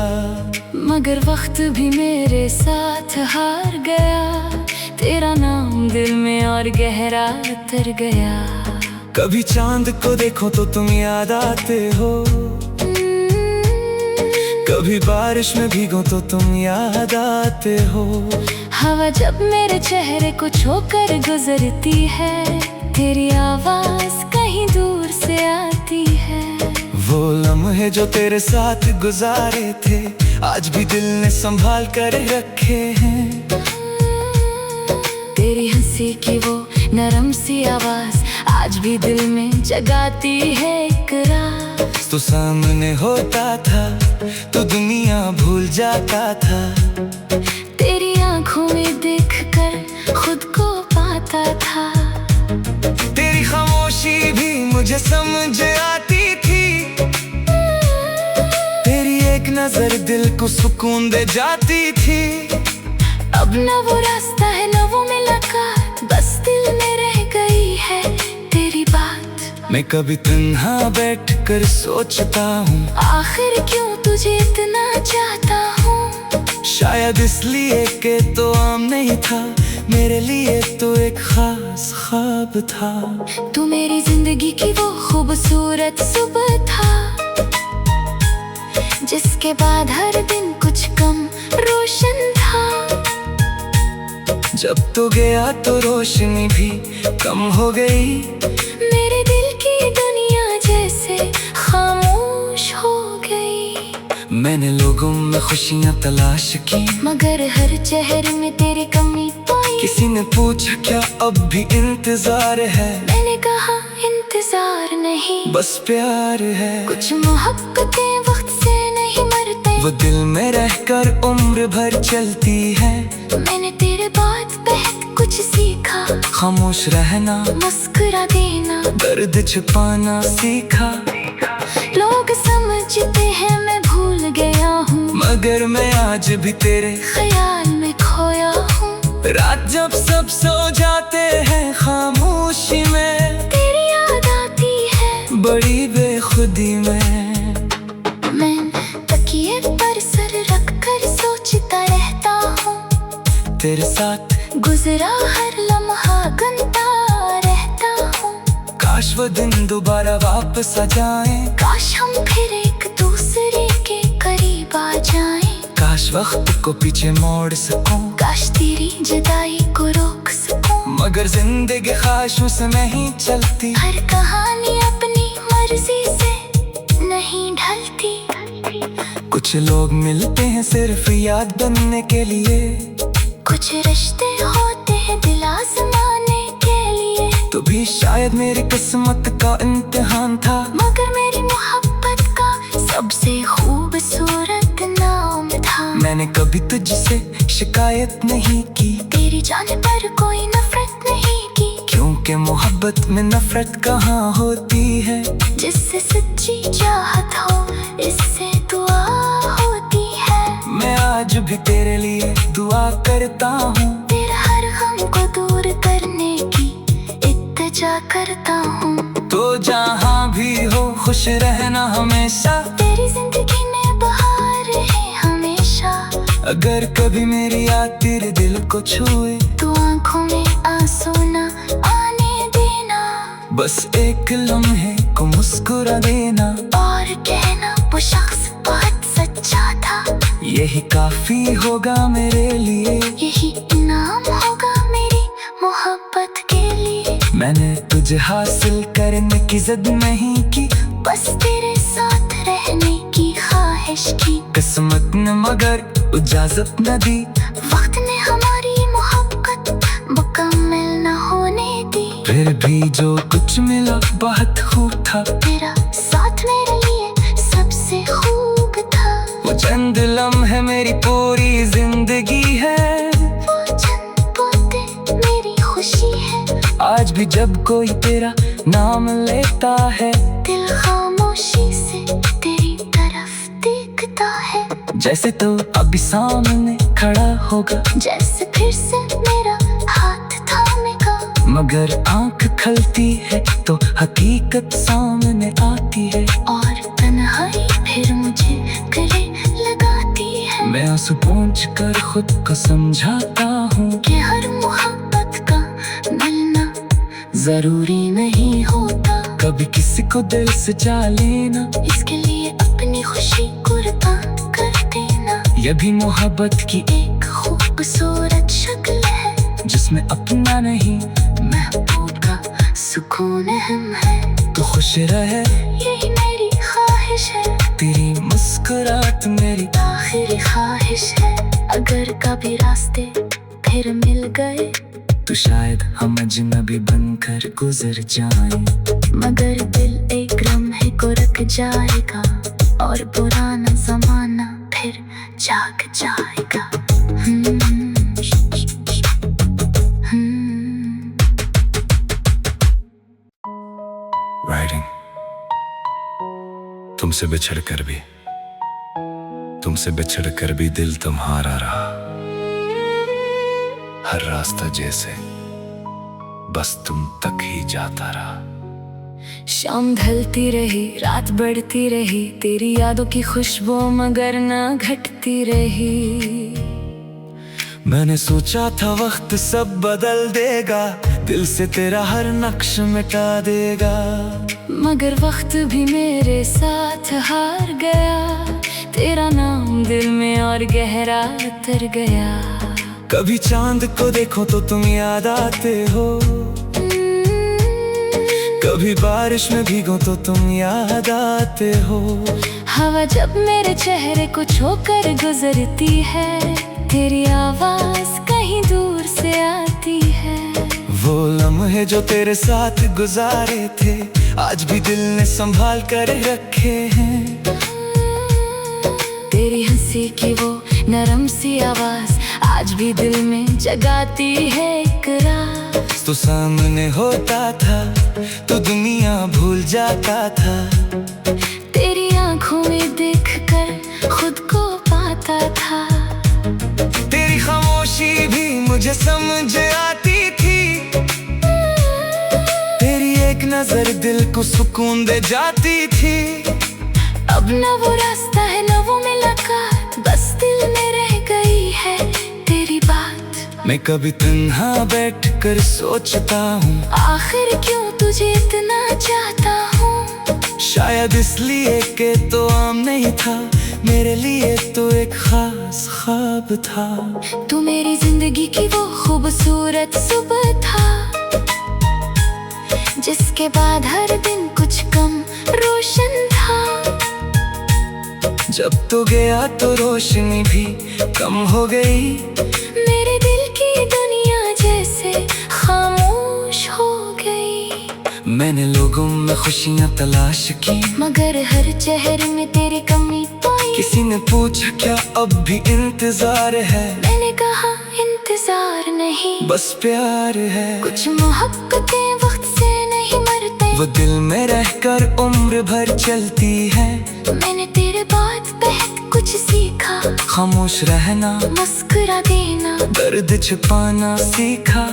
मगर वक्त भी मेरे साथ हार गया। तेरा नाम दिल में और गहरा उतर गया। कभी चांद को देखो तो तुम याद आते हो, कभी बारिश में भीगो तो तुम याद आते हो। हवा जब मेरे चेहरे को छूकर गुजरती है, तेरी आवाज कहीं दूर से आती है। वो लम्हे जो तेरे साथ गुजारे थे, आज भी दिल ने संभाल कर रखे हैं। तेरी हंसी की वो नरम सी आवाज आज भी दिल में जगाती है एक राज। तो सामने होता था तो दुनिया भूल जाता था, तेरी आंखों में देखकर खुद को पाता था। तेरी खामोशी भी मुझे समझ आती थी, तेरी एक नजर दिल को सुकून दे जाती थी। अब न वो रास्ता है न वो मुलाकात, बस दिल में रह गई है तेरी बात। मैं कभी तन्हा बैठ कर सोचता हूँ, आखिर क्यों तुझे इतना चाहता हूँ। शायद इसलिए कि तो आम नहीं था, मेरे लिए तो एक खास ख्वाब था। तू मेरी जिंदगी की वो खूबसूरत सुबह था, जिसके बाद हर दिन कुछ कम रोशन था। जब तू गया तो रोशनी भी कम हो गई, मेरे दिल की दुनिया जैसे खामोश हो गई। मैंने लोगों में खुशियाँ तलाश की, मगर हर चेहरे में तेरी कमी पाई। किसी ने पूछा क्या अब भी इंतजार है, मैंने कहा इंतजार नहीं बस प्यार है। कुछ मोहब्बतें वक्त से नहीं मरते, वो दिल में रहकर उम्र भर चलती है। मैंने तेरे बात बहक कुछ सीखा, खामोश रहना, मुस्कुरा देना, दर्द छिपाना सीखा। लोग समझते हैं मैं भूल गया हूँ, मगर मैं आज भी तेरे ख्याल में खोया हूँ। रात जब सब सो जाते हैं खामोशी में, तेरी याद आती है बड़ी बेखुदी में। मैं तकिए पर सर रख कर सोचता रहता हूँ, तेरे साथ गुजरा हर लम्हा गंदा रहता हूँ। काश वो दिन दोबारा वापस आ जाएं, काश हम फिर एक दूसरे के करीब आ जाएं। काश वक्त को पीछे मोड़ सकूं, काश तेरी जुदाई को रोक सकूं। मगर जिंदगी ख्वाहिशों से नहीं चलती, हर कहानी अपनी मर्जी से नहीं ढलती। कुछ लोग मिलते हैं सिर्फ याद बनने के लिए, कुछ रिश्ते होते हैं दिल आजमाने के लिए। तो भी शायद मेरी किस्मत का इम्तिहान था, मगर मेरी मोहब्बत का सबसे खूबसूरत नाम था। मैंने कभी तुझसे शिकायत नहीं की, तेरी जाने पर कोई नफरत नहीं की, क्योंकि मोहब्बत में नफरत कहाँ होती है। जिससे सच्ची चाहत हो इससे दुआ होती है। मैं आज भी तेरे लिए दुआ करता हूँ, तेरा हर गम को दूर करने की इत्तिजा करता हूँ। तो जहाँ भी हो खुश रहना हमेशा, तेरी जिंदगी में बहार है हमेशा। अगर कभी मेरी याद तेरे दिल को छुए, तो आंखों में आंसू न आने देना, बस एक लम्हे को मुस्कुरा देना, और कहना वो शख्स बहुत सच्चा था। यही काफी होगा मेरे लिए, यही इनाम होगा मेरी मोहब्बत के लिए। मैंने तुझे हासिल करने की जिद नहीं की, बस तेरे साथ रहने की ख्वाहिश की। किस्मत ने मगर इजाजत न दी, वक्त ने हमारी मोहब्बत मुकम्मल न होने दी। फिर भी जो कुछ मिला बहुत खूब था, तेरा साथ मेरे लिए सबसे खूब था। वो चंद लम्हे मेरी पूरी जिंदगी है, वो चंद बातें मेरी खुशी है। आज भी जब कोई तेरा नाम लेता है, दिल खामोशी से तेरी तरफ देखता है। जैसे तो अभी सामने खड़ा होगा, जैसे फिर से मेरा हाथ थामेगा। मगर आंख खलती है तो हकीकत सामने आती है, और तन्हाई फिर मुझे गले लगाती है। मैं आंसू पोंछ कर खुद को समझाता हूँ कि हर मोहब्बत का मिलना जरूरी नहीं होता। कभी किसी को दिल से जा लेना, इसके लिए अपनी खुशी कुर्बान कर देना। ये भी मोहब्बत की एक खूबसूरत शक्ल है, जिसमें अपना नहीं महबूब का सुकून अहम है। तो खुश रहे, यही मेरी ख्वाहिश है, तेरी मुस्कुराहट मेरी आखिरी ख्वाहिश है। अगर कभी रास्ते फिर मिल गए तो शायद हम अजनबी बनकर गुजर जाएं, मगर दिल एक लम्हे को रख जाएगा और पुराना जमाना फिर जाग जाएगा। राइटिंग। तुमसे बिछड़ कर भी दिल तुम्हारा रहा, हर रास्ता जैसे बस तुम तक ही जाता रहा। शाम ढलती रही, रात बढ़ती रही, तेरी यादों की खुशबू मगर ना घटती रही। मैंने सोचा था वक्त सब बदल देगा, दिल से तेरा हर नक्श मिटा देगा, मगर वक्त भी मेरे साथ हार गया। तेरा नाम दिल में और गहरा उतर गया। कभी चांद को देखो तो तुम याद आते हो, कभी बारिश में भीगो तो तुम याद आते हो। हवा जब मेरे चेहरे को छूकर गुजरती है, तेरी आवाज कहीं दूर से आती है। वो लम्हे जो तेरे साथ गुजारे थे, आज भी दिल ने संभाल कर रखे हैं। तेरी हंसी की वो नरम सी आवाज आज भी दिल में जगाती है एक राज। तो सामने होता था तो दुनिया भूल जाता था, तेरी आंखों में देखकर खुद को पाता था। तेरी खामोशी भी मुझे समझ आती थी, तेरी एक नजर दिल को सुकून दे जाती थी। अब न वो रास्ता है न वो मुलाकात, बस दिल में रह गई है तेरी बात। मैं कभी तन्हा बैठ कर सोचता हूँ, आखिर क्यों तुझे इतना चाहता हूँ। शायद इसलिए कि तो आम नहीं था, मेरे लिए तो एक खास ख्वाब था। तू मेरी जिंदगी की वो खूबसूरत सुबह था, जिसके बाद हर दिन कुछ कम रोशन था। जब तो गया तो रोशनी भी कम हो गई, मेरे दिल की दुनिया जैसे खामोश हो गई। मैंने लोगों में खुशियाँ तलाश की, मगर हर चेहरे में तेरी कमी पाई। किसी ने पूछा क्या अब भी इंतजार है, मैंने कहा इंतजार नहीं बस प्यार है। कुछ मोहब्बतें वक्त से नहीं मरते, वो दिल में रहकर उम्र भर चलती है। मैंने तेरे बात बहुत कुछ सीखा, खामोश रहना, मुस्कुरा देना, दर्द छुपाना सीखा।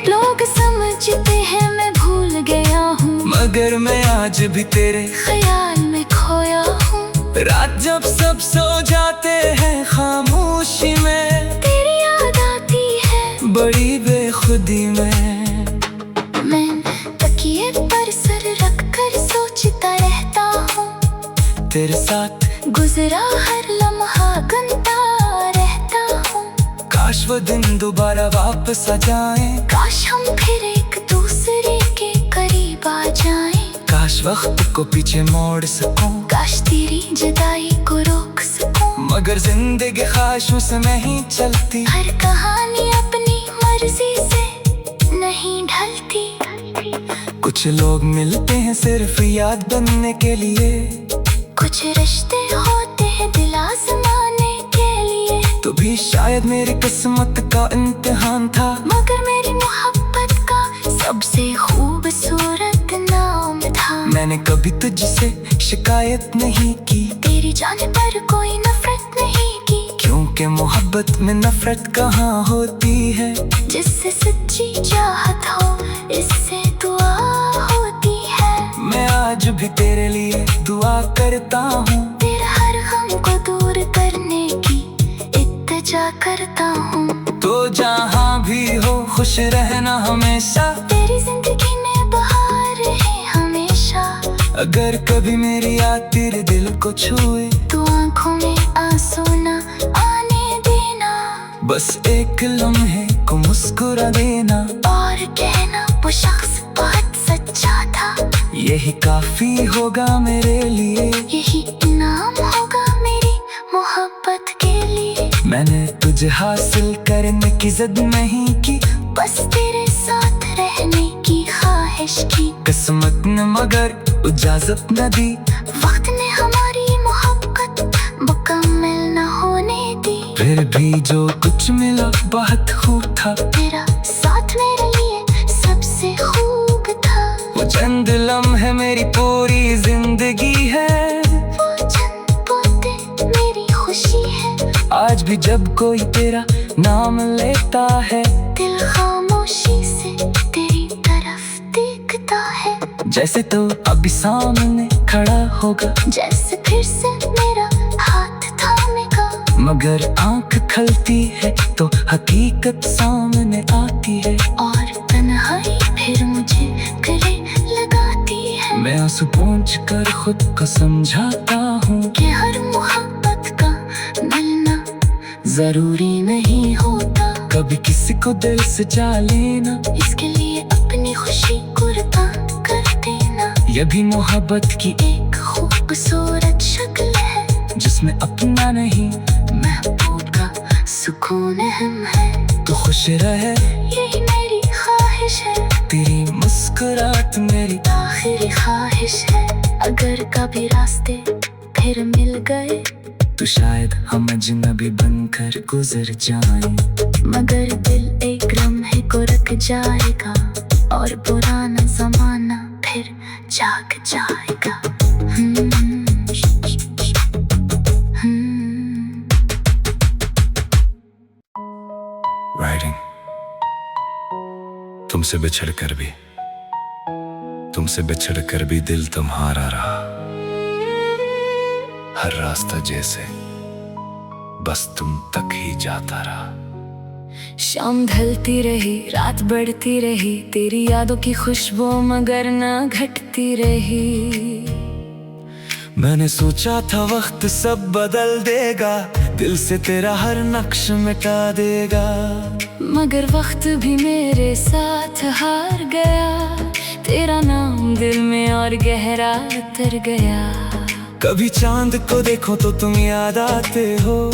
लोग समझते हैं मैं भूल गया हूँ, मगर मैं आज भी तेरे ख्याल में खोया हूँ। रात जब सब सो जाते हैं खामोशी में, तेरी याद आती है बड़ी बेखुदी में। मैं तकिए पर सर रख कर सोचता रहता हूँ, तेरे साथ गुजरा हर लम्हा गंता रहता हूँ। काश वो दिन दोबारा वापस आ जाएं, काश हम फिर एक दूसरे के करीब आ जाएं। काश वक्त को पीछे मोड़ सकूं, काश तेरी जुदाई को रोक सकूं। मगर जिंदगी ख्वाहिशों से नहीं चलती, हर कहानी अपनी मर्जी से नहीं ढलती। कुछ लोग मिलते हैं सिर्फ याद बनने के लिए, कुछ रिश्ते होते हैं दिल आजमाने के लिए। तो भी शायद मेरी किस्मत का इम्तिहान था, मगर मेरी मोहब्बत का सबसे खूबसूरत नाम था। मैंने कभी तुझसे शिकायत नहीं की, तेरी जाने पर कोई नफरत कि मोहब्बत में नफरत कहाँ होती है। जिससे सच्ची चाहत हो इससे दुआ होती है। मैं आज भी तेरे लिए दुआ करता हूँ, तेरा हर गम को दूर करने की इल्तिजा करता हूँ। तो जहाँ भी हो खुश रहना हमेशा, तेरी जिंदगी में बहार है हमेशा। अगर कभी मेरी याद तेरे दिल को छुए तो आंखों में आंसू न आने देना। बस एक लम्हे को मुस्कुरा देना और कहना वो शख्स बहुत सच्चा था। यही काफी होगा मेरे लिए, यही इनाम होगा मेरी मोहब्बत के लिए। मैंने तुझे हासिल करने की जिद नहीं की, बस तेरे साथ रहने की ख्वाहिश की। किस्मत ने मगर इजाजत न दी, वक्त ने हमारी मोहब्बत मुकम्मल न होने दी। फिर भी जो कुछ मिला बहुत खूब था। तेरा साथ मेरे लिए सबसे खूब था। वो चंद लम्हे मेरी पूरी जिंदगी है, वो चंद बातें मेरी खुशी है। आज भी जब कोई तेरा नाम लेता है, दिल खामोशी से तेरी तरफ देखता है। जैसे तो अभी सामने खड़ा होगा, जैसे फिर से मेरा हाथ थामेगा। मगर आंख खलती है तो हकीकत सामने आती है। और तन्हाई फिर मुझे गले लगाती है। मैं आंसू पोंछ कर खुद को समझाता हूँ कि हर मोहब्बत का मिलना जरूरी नहीं होता। कभी किसी को दिल से जा लेना, इसके लिए अपनी खुशी कुर्बान कर देना। ये भी मोहब्बत की एक खूबसूरत शक्ल है, जिसमें अपना नहीं महबूब का सुकून अहम है। तो खुश रहे यही मेरी ख्वाहिश है, तेरी मुस्कुराहट मेरी आखिरी ख्वाहिश है। अगर कभी रास्ते फिर मिल गए तो शायद हम अजनबी बनकर गुजर जाएं, मगर दिल एक लम्हे को रख जाएगा और पुराना जमाना फिर जाग जाएगा। राइटिंग। तुमसे बिछड़ कर भी दिल तुम्हारा रहा। हर रास्ता जैसे बस तुम तक ही जाता रहा। शाम ढलती रही रात बढ़ती रही, तेरी यादों की खुशबू मगर ना घटती रही। मैंने सोचा था वक्त सब बदल देगा, दिल से तेरा हर नक्श मिटा देगा। मगर वक्त भी मेरे साथ हार गया, तेरा नाम दिल में और गहरा उतर गया। कभी चांद को देखो तो तुम याद आते हो,